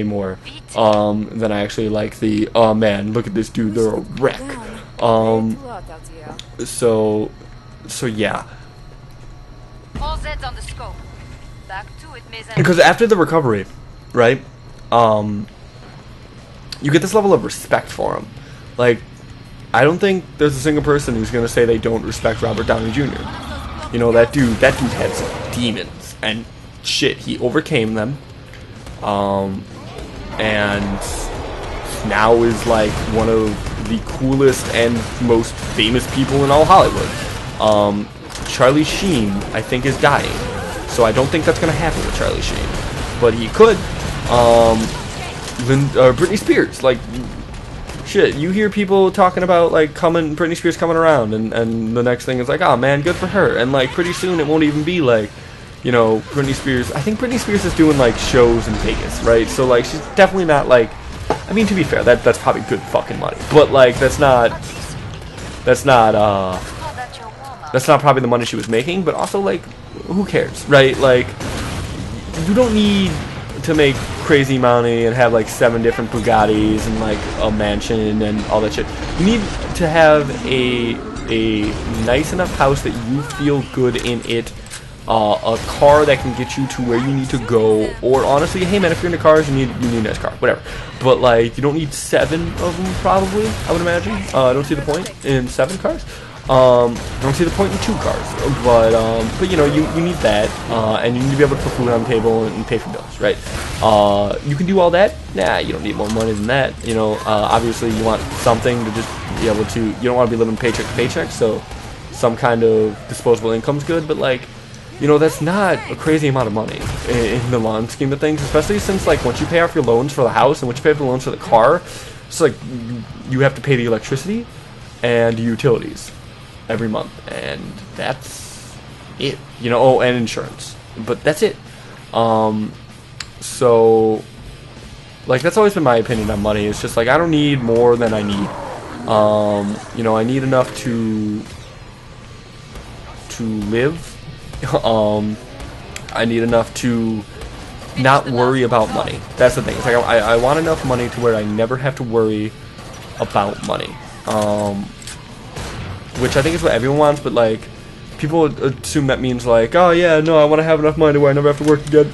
more than I actually like the, oh man, look at this dude, they're a wreck. So yeah. All Zeds on the scope. Back to it, mes amis. Because after the recovery, right, you get this level of respect for him. Like, I don't think there's a single person who's gonna say they don't respect Robert Downey Jr. You know, that dude had some demons, and shit, he overcame them, and now is like one of the coolest and most famous people in all Hollywood. Charlie Sheen, I think, is dying, so I don't think that's gonna happen with Charlie Sheen, but he could. Britney Spears, like, shit, you hear people talking about like Britney Spears coming around, and the next thing is like, oh man, good for her, and like pretty soon it won't even be like, you know, Britney Spears. I think Britney Spears is doing like shows in Vegas, right? So like she's definitely not like, I mean, to be fair, that's probably good fucking money, but like that's not probably the money she was making. But also, like, who cares, right? Like, you don't need to make crazy money and have like 7 different Bugattis and like a mansion and all that shit. You need to have a nice enough house that you feel good in it, a car that can get you to where you need to go, or honestly, hey man, if you're into cars, you need a nice car, whatever. But like, you don't need 7 of them, probably, I would imagine. I don't see the point in 7 cars. I don't see the point in 2 cars, but you know, you need that, and you need to be able to put food on the table and pay for bills, right? You can do all that. Nah, you don't need more money than that. You know, obviously you want something to just be able to. You don't want to be living paycheck to paycheck, so some kind of disposable income's good. But like, you know, that's not a crazy amount of money in the long scheme of things, especially since like once you pay off your loans for the house and once you pay off the loans for the car, it's like you have to pay the electricity and utilities every month, and that's it, you know. Oh, and insurance, but that's it. So like that's always been my opinion on money. It's just like I don't need more than I need. You know, I need enough to live. I need enough to not worry about money. That's the thing. It's like I want enough money to where I never have to worry about money. Which I think is what everyone wants, but like people assume that means like, oh yeah, no, I want to have enough money where I never have to work again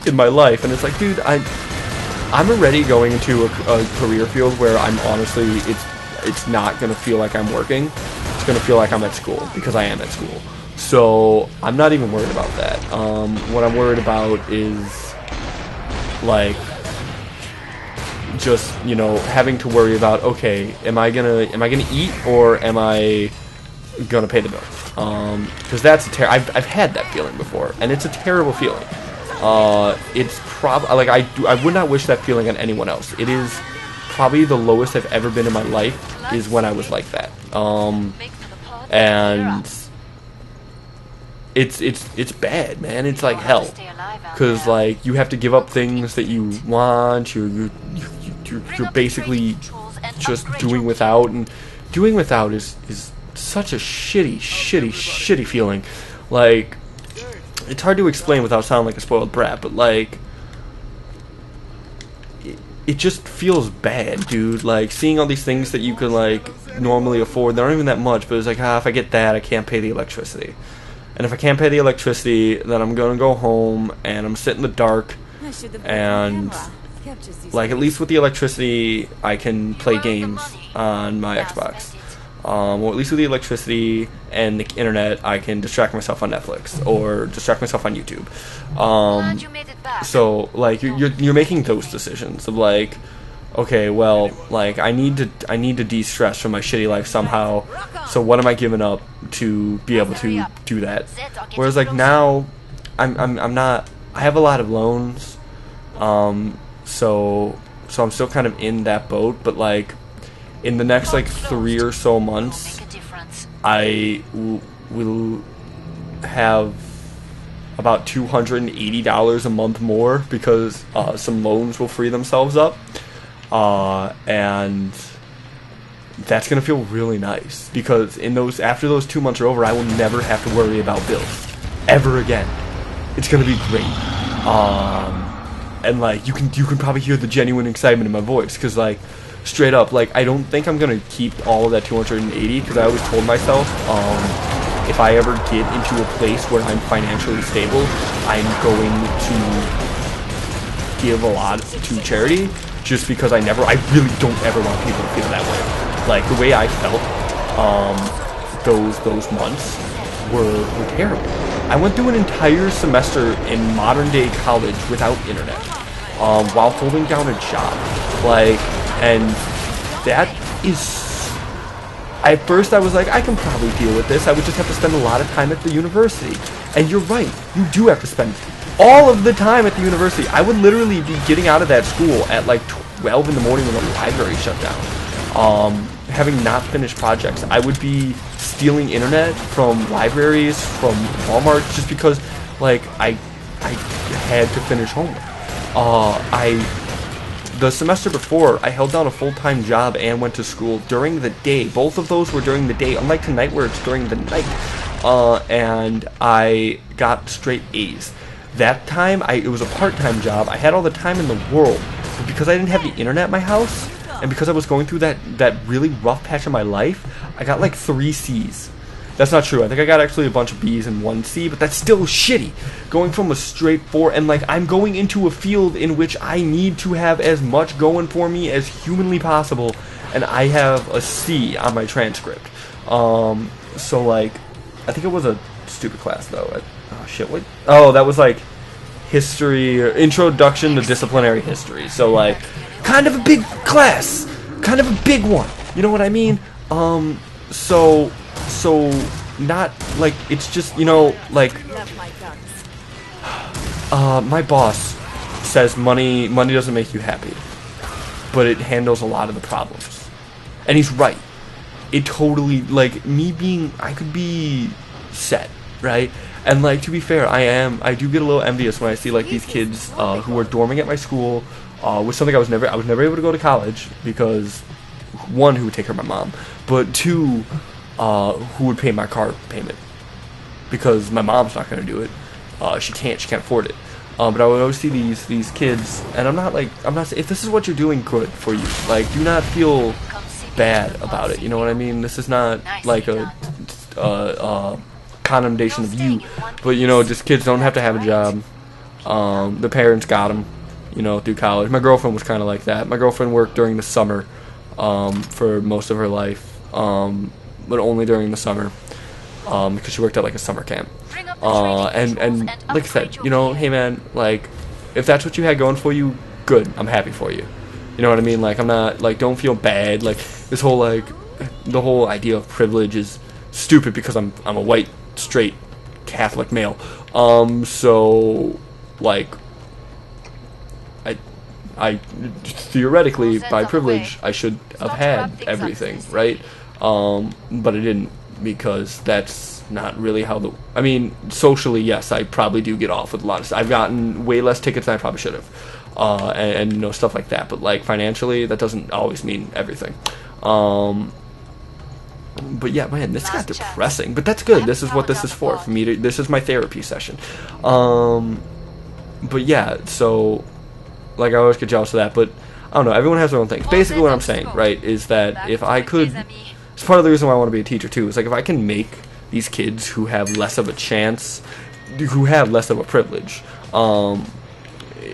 in my life. And it's like, dude, I'm already going into a career field where I'm honestly, it's not gonna feel like I'm working. It's gonna feel like I'm at school, because I am at school. So I'm not even worried about that. What I'm worried about is like just, you know, having to worry about, okay, am I gonna eat, or am I gonna pay the bill? Because that's I've had that feeling before, and it's a terrible feeling. It's like I would not wish that feeling on anyone else. It is probably the lowest I've ever been in my life, is when I was like that. And it's bad, man. It's like hell, because like you have to give up things that you want. You're basically just doing without, and doing without is such a shitty feeling. Like, it's hard to explain without sounding like a spoiled brat, but like it just feels bad, dude. Like, seeing all these things that you could like normally afford, they're not even that much, but it's like, if I get that, I can't pay the electricity. And if I can't pay the electricity, then I'm gonna go home and I'm sit in the dark, and like, at least with the electricity I can play games on my Xbox, or at least with the electricity and the internet I can distract myself on Netflix or distract myself on YouTube. So like you're making those decisions of like, okay, well, like I need to de-stress from my shitty life somehow. So what am I giving up to be able to do that? Whereas like now, I'm not. I have a lot of loans, so I'm still kind of in that boat. But like in the next like 3 or so months, I will have about $280 a month more, because some loans will free themselves up. And that's gonna feel really nice, because after those 2 months are over, I will never have to worry about bills ever again. It's gonna be great. And like you can probably hear the genuine excitement in my voice, because like straight up, like I don't think I'm gonna keep all of that 280, because I always told myself if I ever get into a place where I'm financially stable, I'm going to give a lot to charity, just because I really don't ever want people to feel that way. Like the way I felt those months were terrible. I went through an entire semester in modern day college without internet, while holding down a job. Like, and that is, at first I was like, I can probably deal with this. I would just have to spend a lot of time at the university. And you're right, you do have to spend all of the time at the university. I would literally be getting out of that school at like 12 in the morning when the library shut down. Having not finished projects, I would be stealing internet from libraries, from Walmart, just because like I had to finish homework. The semester before, I held down a full-time job and went to school during the day. Both of those were during the day, unlike tonight where it's during the night. And I got straight A's. That time, it was a part-time job. I had all the time in the world, but because I didn't have the internet at my house, and because I was going through that really rough patch of my life, I got like 3 C's. That's not true. I think I got actually a bunch of B's and 1 C, but that's still shitty. Going from a straight 4, and like I'm going into a field in which I need to have as much going for me as humanly possible, and I have a C on my transcript. So like, I think it was a stupid class though. Oh shit, what? Oh, that was like history, introduction to disciplinary history. So like, kind of a big class, kind of a big one. You know what I mean? So not like, it's just, you know, like my boss says money doesn't make you happy, but it handles a lot of the problems, and he's right. It totally, like, I could be set, right? And like, to be fair, I do get a little envious when I see like these kids who are dorming at my school, which something I was never able to go to college, because 1, who would take care of my mom, but 2, who would pay my car payment, because my mom's not going to do it. She can't afford it. But I would always see these kids, and I'm not if this is what you're doing, good for you. Like, do not feel bad about it. You know what I mean? This is not like a condemnation of you, but you know, just kids don't have to have a job. The parents got them, you know, through college. My girlfriend was kind of like that. My girlfriend worked during the summer for most of her life, but only during the summer, because she worked at like a summer camp. And like I said, you know, hey man, like, if that's what you had going for you, good. I'm happy for you. You know what I mean? Like, I'm not, like, don't feel bad. Like, this whole, like, the whole idea of privilege is stupid because I'm a white, straight, Catholic male. So, like, I theoretically, by privilege, I should have had everything, right? But I didn't, because that's not really how I mean, socially, yes, I probably do get off with a lot of stuff. I've gotten way less tickets than I probably should have. And you know, stuff like that, but like financially, that doesn't always mean everything. But yeah, man, this got depressing, but that's good. This is what this is for me. This is my therapy session. But yeah, so like, I always get jealous of that, but I don't know, everyone has their own things. Basically what I'm saying, right, is that if I could, it's part of the reason why I want to be a teacher too, is like, if I can make these kids who have less of a chance, who have less of a privilege,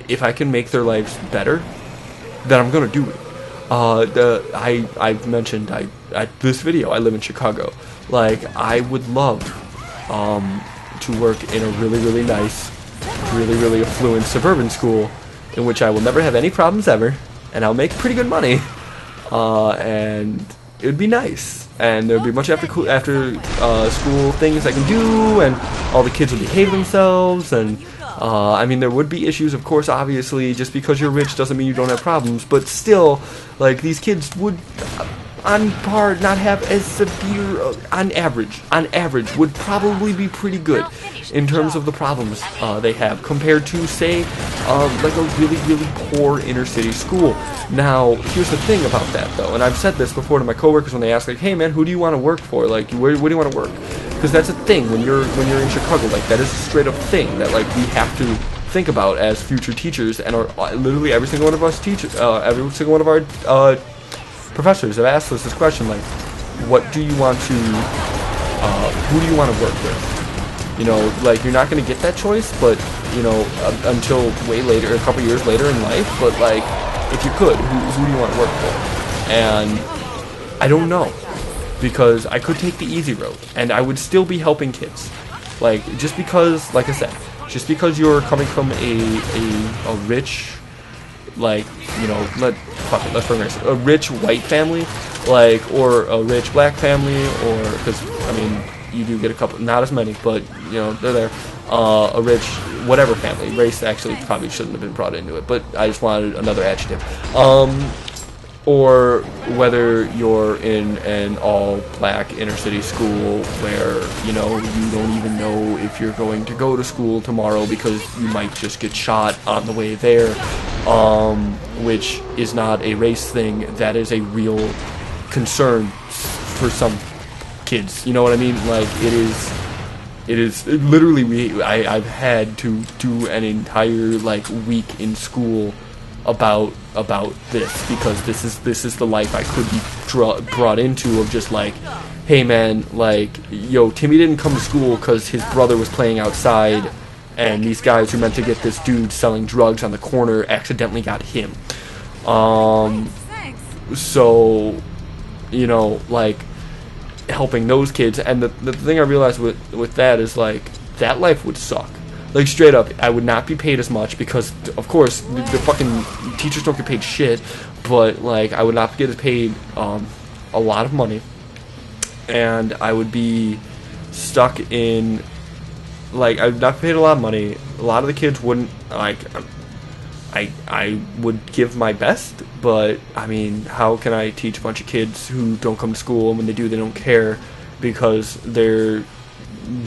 if I can make their lives better, then I'm gonna do it. I've mentioned this video, I live in Chicago. Like, I would love to work in a really, really nice, really, really affluent suburban school in which I will never have any problems ever, and I'll make pretty good money, and it would be nice. And there would be a bunch of after school things I can do, and all the kids would behave themselves, and I mean, there would be issues, of course, obviously. Just because you're rich doesn't mean you don't have problems, but still, like, these kids would, on par, not have as severe, on average, would probably be pretty good. in terms of the problems they have compared to, say, like a really, really poor inner city school. Now, here's the thing about that, though, and I've said this before to my coworkers when they ask, like, hey, man, who do you want to work for? Like, where do you want to work? Because that's a thing when you're in Chicago. Like, that is a straight up thing that, like, we have to think about as future teachers, and literally every single one of us teachers, every single one of our professors have asked us this question, like, what do you want to, who do you want to work with? You know, like, you're not going to get that choice, but, you know, until way later, a couple years later in life, but, like, if you could, who do you want to work for? And I don't know, because I could take the easy road, and I would still be helping kids. Like, just because, like I said, just because you're coming from a rich, like, you know, let's bring race, a rich white family, like, or a rich black family, or, because, I mean, you do get a couple, not as many, but, you know, they're there, a rich whatever family. Race actually probably shouldn't have been brought into it, but I just wanted another adjective. Or whether you're in an all-black inner-city school where, you know, you don't even know if you're going to go to school tomorrow because you might just get shot on the way there, which is not a race thing. That is a real concern for some kids. You know what I mean? Like, it is literally, I've had to do an entire, like, week in school about this, because this is the life I could be brought into, of just like, hey man, like, yo, Timmy didn't come to school because his brother was playing outside, and these guys who meant to get this dude selling drugs on the corner accidentally got him. So, you know, like, helping those kids, and the thing I realized with that is, like, that life would suck. Like, straight up, I would not be paid as much because, of course, the fucking teachers don't get paid shit, but, like, I would not get paid a lot of money, and I would be stuck in, like, I would not be paid a lot of money. A lot of the kids wouldn't, like, I would give my best, but, I mean, how can I teach a bunch of kids who don't come to school, and when they do, they don't care, because they're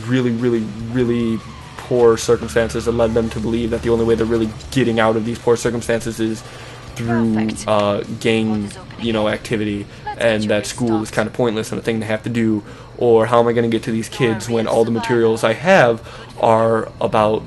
really, really, really poor circumstances that led them to believe that the only way they're really getting out of these poor circumstances is through gang, you know, activity, and that school is kind of pointless and a thing they have to do. Or how am I going to get to these kids when all the materials I have are about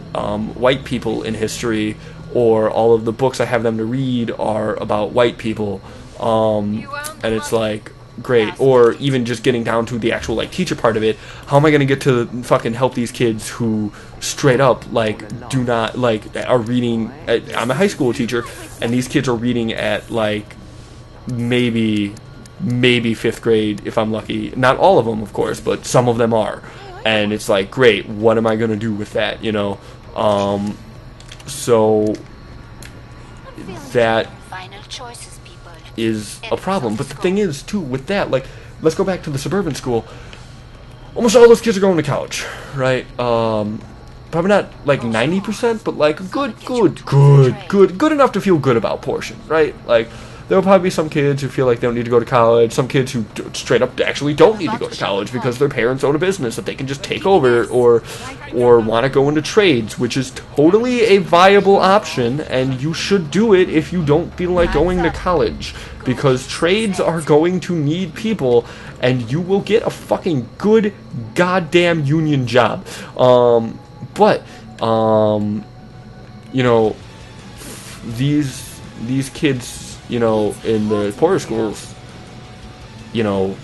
white people in history, or all of the books I have them to read are about white people, and it's like, great. Or even just getting down to the actual, like, teacher part of it, how am I going to get to fucking help these kids who straight up, like, do not, like, are reading I'm a high school teacher, and these kids are reading at, like, maybe 5th grade if I'm lucky. Not all of them, of course, but some of them are, and it's like, great, what am I going to do with that, you know? So that is a problem. But the thing is, too, with that, like, let's go back to the suburban school. Almost all those kids are going to college, right? Probably not, like, 90%, but, like, good enough to feel good about portion, right? Like, there will probably be some kids who feel like they don't need to go to college, some kids who straight up actually don't need to go to college because their parents own a business that they can just take over, or want to go into trades, which is totally a viable option, and you should do it if you don't feel like going to college, because trades are going to need people, and you will get a fucking good goddamn union job. But you know, these kids, you know, in the poorer schools, you know,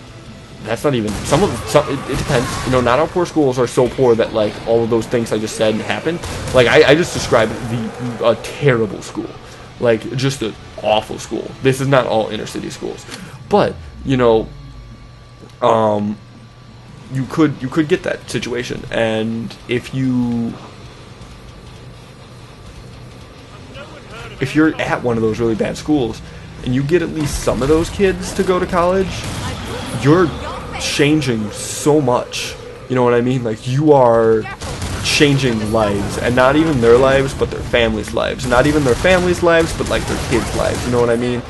that's not even, it depends, you know, not all poor schools are so poor that, like, all of those things I just said happen. Like, I just described a terrible school, like, just an awful school. This is not all inner city schools, but, you know, you could get that situation, and if you're at one of those really bad schools and you get at least some of those kids to go to college, you're changing so much. You know what I mean? Like, you are changing lives, and not even their lives, but their families' lives. Not even their families' lives, but like their kids' lives. You know what I mean?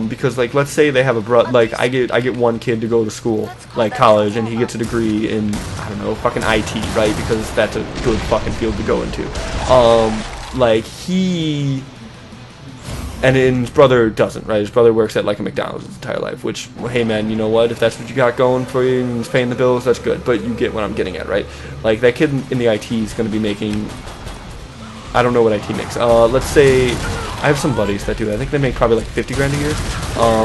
Because like, let's say they have a like I get one kid to go to school, like college, and he gets a degree in, I don't know, fucking IT, right? Because that's a good fucking field to go into. Like he. And his brother doesn't, right? His brother works at like a McDonald's his entire life, which, well, hey man, you know what? If that's what you got going for you and he's paying the bills, that's good. But you get what I'm getting at, right? Like that kid in the IT is going to be making, I don't know what IT makes. Let's say, I have some buddies that do that. I think they make probably like 50 grand a year.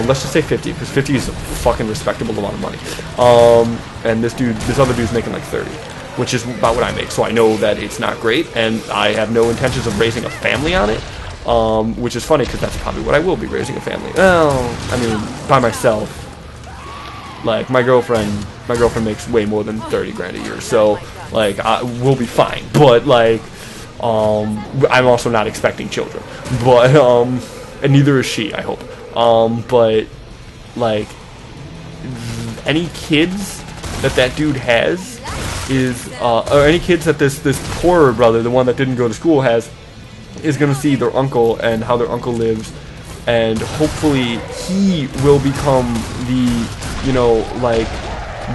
Let's just say 50, because 50 is a fucking respectable amount of money. And this other dude's making like 30, which is about what I make. So I know that it's not great, and I have no intentions of raising a family on it. Which is funny because that's probably what I will be, raising a family. Well, I mean, by myself. Like my girlfriend makes way more than 30 grand a year, so like we'll be fine. But like, I'm also not expecting children, but and neither is she, I hope. But like, any kids that dude has is, or any kids that this poorer brother, the one that didn't go to school, has, is going to see their uncle and how their uncle lives, and hopefully he will become the, you know, like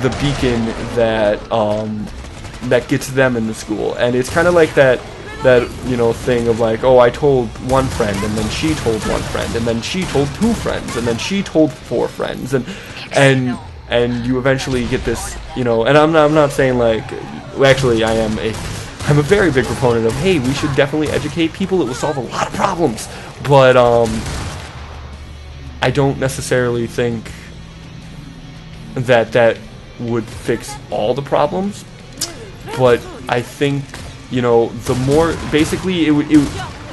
the beacon that that gets them into school. And it's kind of like that you know thing of like, oh, I told one friend, and then she told one friend, and then she told two friends, and then she told four friends, and you eventually get this, you know. And I'm not saying like, actually I'm a very big proponent of, hey, we should definitely educate people. It will solve a lot of problems. But I don't necessarily think that would fix all the problems. But I think, you know, the more, basically,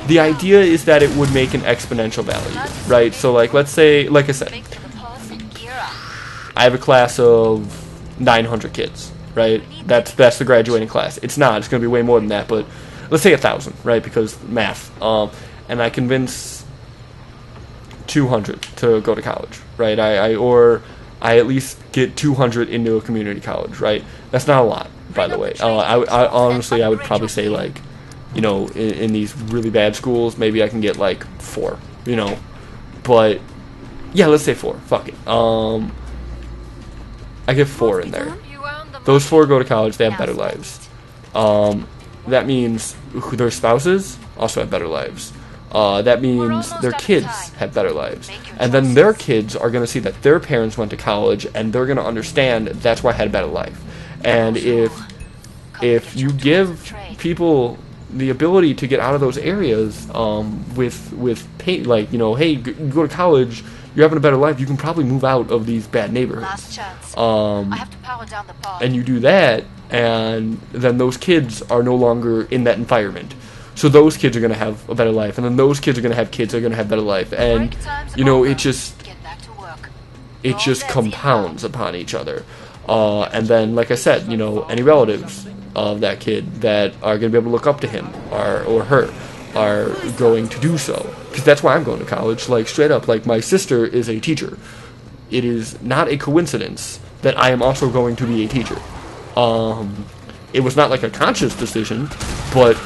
the idea is that it would make an exponential value, right? So like, let's say, like I said, I have a class of 900 kids. Right, that's the graduating class. It's not. It's going to be way more than that. But let's say 1,000, right? Because math. And I convince 200 to go to college, right? I at least get 200 into a community college, right? That's not a lot, by the way. I honestly, I would probably say like, you know, in these really bad schools, maybe I can get like 4, you know. But yeah, let's say 4. Fuck it. I get 4 in there. Those 4 go to college, they have better lives. That means their spouses also have better lives. That means their kids have better lives. And then their kids are going to see that their parents went to college, and they're going to understand that's why I had a better life. And if you give people the ability to get out of those areas with pay, like, you know, hey, you go to college, you're having a better life, you can probably move out of these bad neighborhoods. And you do that, and then those kids are no longer in that environment. So those kids are going to have a better life, and then those kids are going to have kids that are going to have better life. And, you know, it just compounds upon each other. And then, like I said, you know, any relatives of that kid that are going to be able to look up to him or her are going to do so. Because that's why I'm going to college, like, straight up. Like, my sister is a teacher. It is not a coincidence that I am also going to be a teacher. It was not, like, a conscious decision, but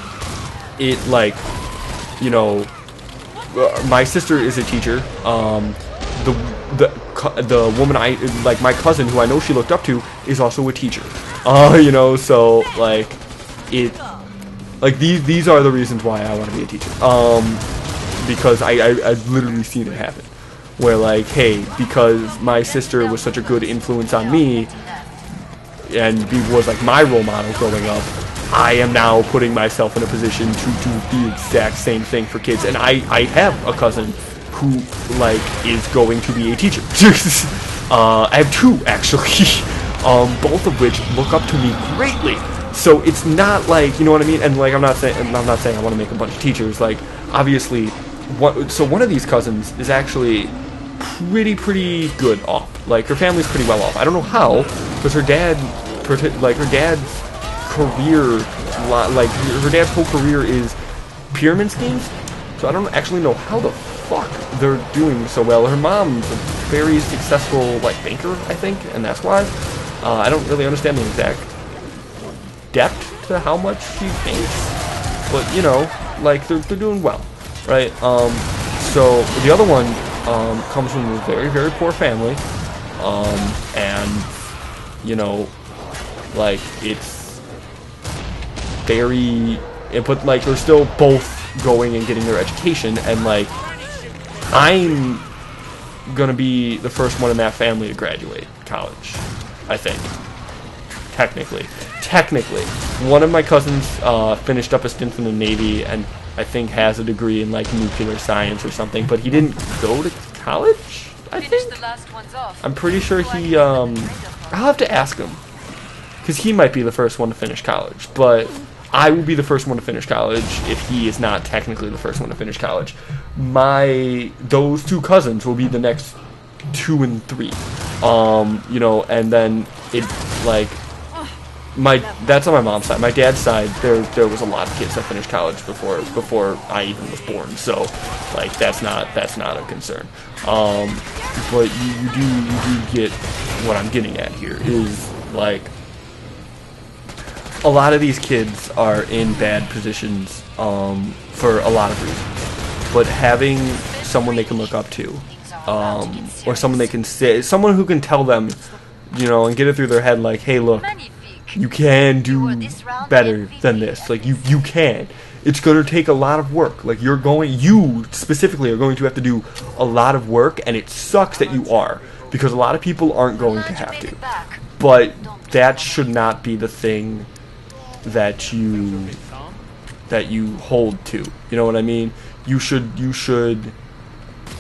it, like, you know, my sister is a teacher. The woman like, my cousin, who I know she looked up to, is also a teacher. You know, so, like, these are the reasons why I want to be a teacher. Because I've literally seen it happen. Where, like, hey, because my sister was such a good influence on me, and was, like, my role model growing up, I am now putting myself in a position to do the exact same thing for kids. And I have a cousin who, like, is going to be a teacher. I have 2, actually. Both of which look up to me greatly. So it's not like, you know what I mean? And, like, I'm not saying I want to make a bunch of teachers. Like, obviously, one of these cousins is actually pretty good off. Like, her family's pretty well off. I don't know how, because her dad's career, like, her dad's whole career is pyramid schemes. So I don't actually know how the fuck they're doing so well. Her mom's a very successful, like, banker, I think, and that's why. I don't really understand the exact depth to how much she makes, but you know, like they're doing well, right? So the other one comes from a very, very poor family, and you know, like it's very, but like they're still both going and getting their education, and like I'm gonna be the first one in that family to graduate college, I think. Technically, one of my cousins finished up a stint in the Navy and I think has a degree in like nuclear science or something, but he didn't go to college. I think. The last one's off. I'm pretty sure he. I'll have to ask him, because he might be the first one to finish college, but I will be the first one to finish college if he is not technically the first one to finish college. Those two cousins will be the next 2 and 3. You know, and then it like that's on my mom's side. My dad's side, there was a lot of kids that finished college before I even was born. So like that's not a concern. But you do get what I'm getting at here is like a lot of these kids are in bad positions for a lot of reasons. But having someone they can look up to, or someone they can say, someone who can tell them, you know, and get it through their head like, hey, look, you can do better than this. Like, you can. It's going to take a lot of work. Like, you specifically are going to have to do a lot of work, and it sucks that you are, because a lot of people aren't going to have to. But that should not be the thing that you hold to. You know what I mean? You should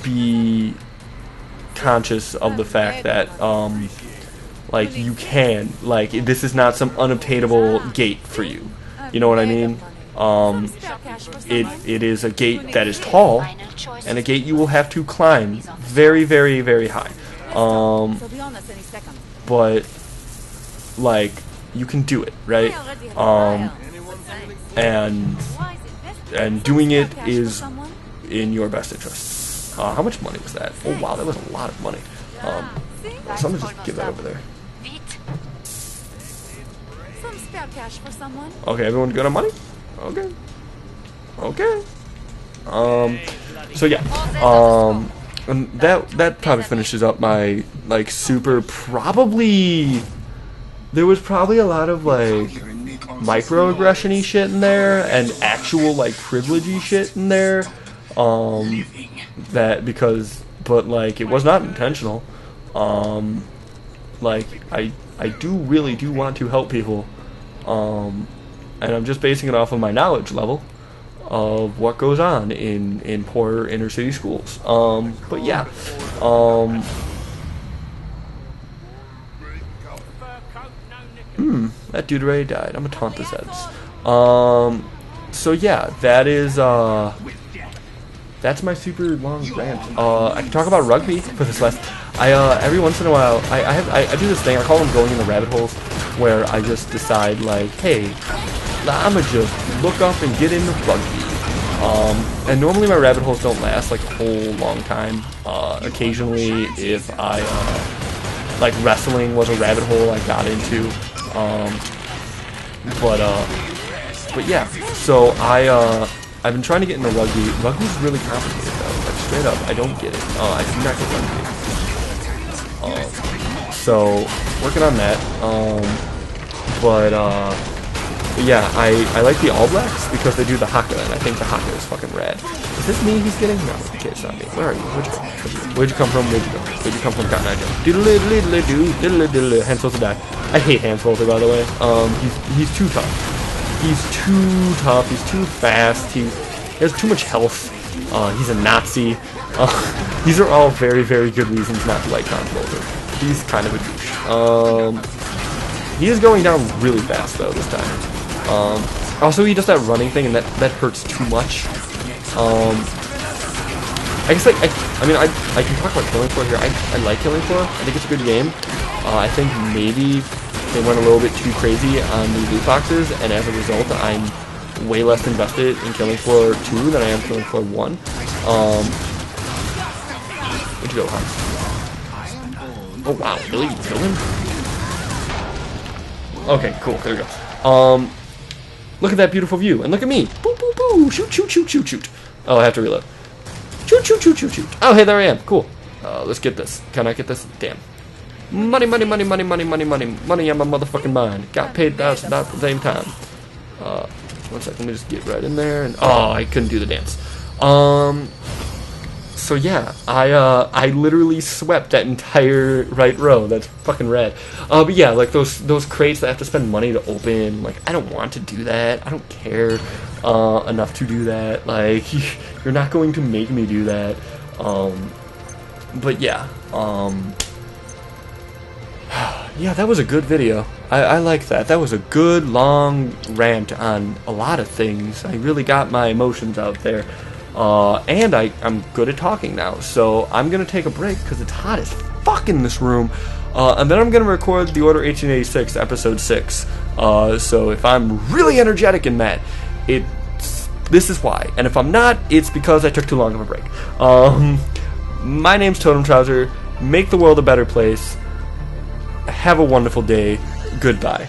be conscious of the fact that like you can, like this is not some unobtainable gate for you. You know what I mean? It is a gate that is tall, and a gate you will have to climb very, very, very high. But like you can do it, right? And doing it is in your best interest. How much money was that? Oh wow, that was a lot of money. Someone just give that over there. Some spare cash for someone. Okay, everyone good on money? Okay. Okay. So yeah. And that probably finishes up my like super probably. There was probably a lot of like microaggression-y shit in there and actual like privilege-y shit in there. But like it was not intentional. Like I really do want to help people. And I'm just basing it off of my knowledge level of what goes on in poor inner city schools. But yeah. That dude already died. I'm gonna taunt his heads. So yeah, that's my super long rant. I can talk about rugby for this last. Every once in a while, I do this thing. I call them going in the rabbit holes, where I just decide like, hey, I'ma just look up and get into rugby. And normally my rabbit holes don't last like a whole long time. Occasionally, if I like wrestling was a rabbit hole I got into. But yeah. So I've been trying to get into rugby. Rugby's really complicated though. Like straight up, I don't get it. I do not get rugby. So working on that. But yeah, I like the All Blacks because they do the haka, and I think the haka is fucking rad. Is this me he's getting? No, okay, it's not me. Where are you? Where'd you come from? Where'd you go? Where'd you come from, Cotton Eye Joe? Diddle-diddle-diddle-doo, diddle-diddle-diddle. Hans Holzer died. I hate Hans Holzer, by the way. He's too tough. He's too tough. He's too fast. He has too much health. He's a Nazi. These are all very, very good reasons not to like Hans Holzer. He's kind of a douche. He is going down really fast though this time. Also, he does that running thing, and that hurts too much. I guess I can talk about Killing Floor here. I like Killing Floor. I think it's a good game. I think maybe they went a little bit too crazy on the loot boxes, and as a result, I'm way less invested in Killing Floor 2 than I am Killing Floor 1. Where'd you go, Hans? Oh wow, really? You killed him? Okay, cool. There we go. Look at that beautiful view, and look at me. Boo, boo, boo. Shoot, shoot, shoot, shoot, shoot. Oh, I have to reload. Shoot, shoot, shoot, shoot, shoot. Oh, hey, there I am. Cool. Let's get this. Can I get this? Damn. Money, money, money, money, money, money, money. Money on my motherfucking mind. Got paid $1,000 at the same time. 1 second, let me just get right in there. And oh, I couldn't do the dance. So yeah, I literally swept that entire right row. That's fucking rad. But yeah, like those crates that I have to spend money to open, like I don't want to do that. I don't care enough to do that. Like you're not going to make me do that. But yeah, yeah, that was a good video. I like that. That was a good long rant on a lot of things. I really got my emotions out there. And I'm good at talking now, so I'm going to take a break because it's hot as fuck in this room, and then I'm going to record the Order 1886 episode 6, so if I'm really energetic in that, this is why, and if I'm not, it's because I took too long of a break. My name's Totem Trouser. Make the world a better place. Have a wonderful day. Goodbye.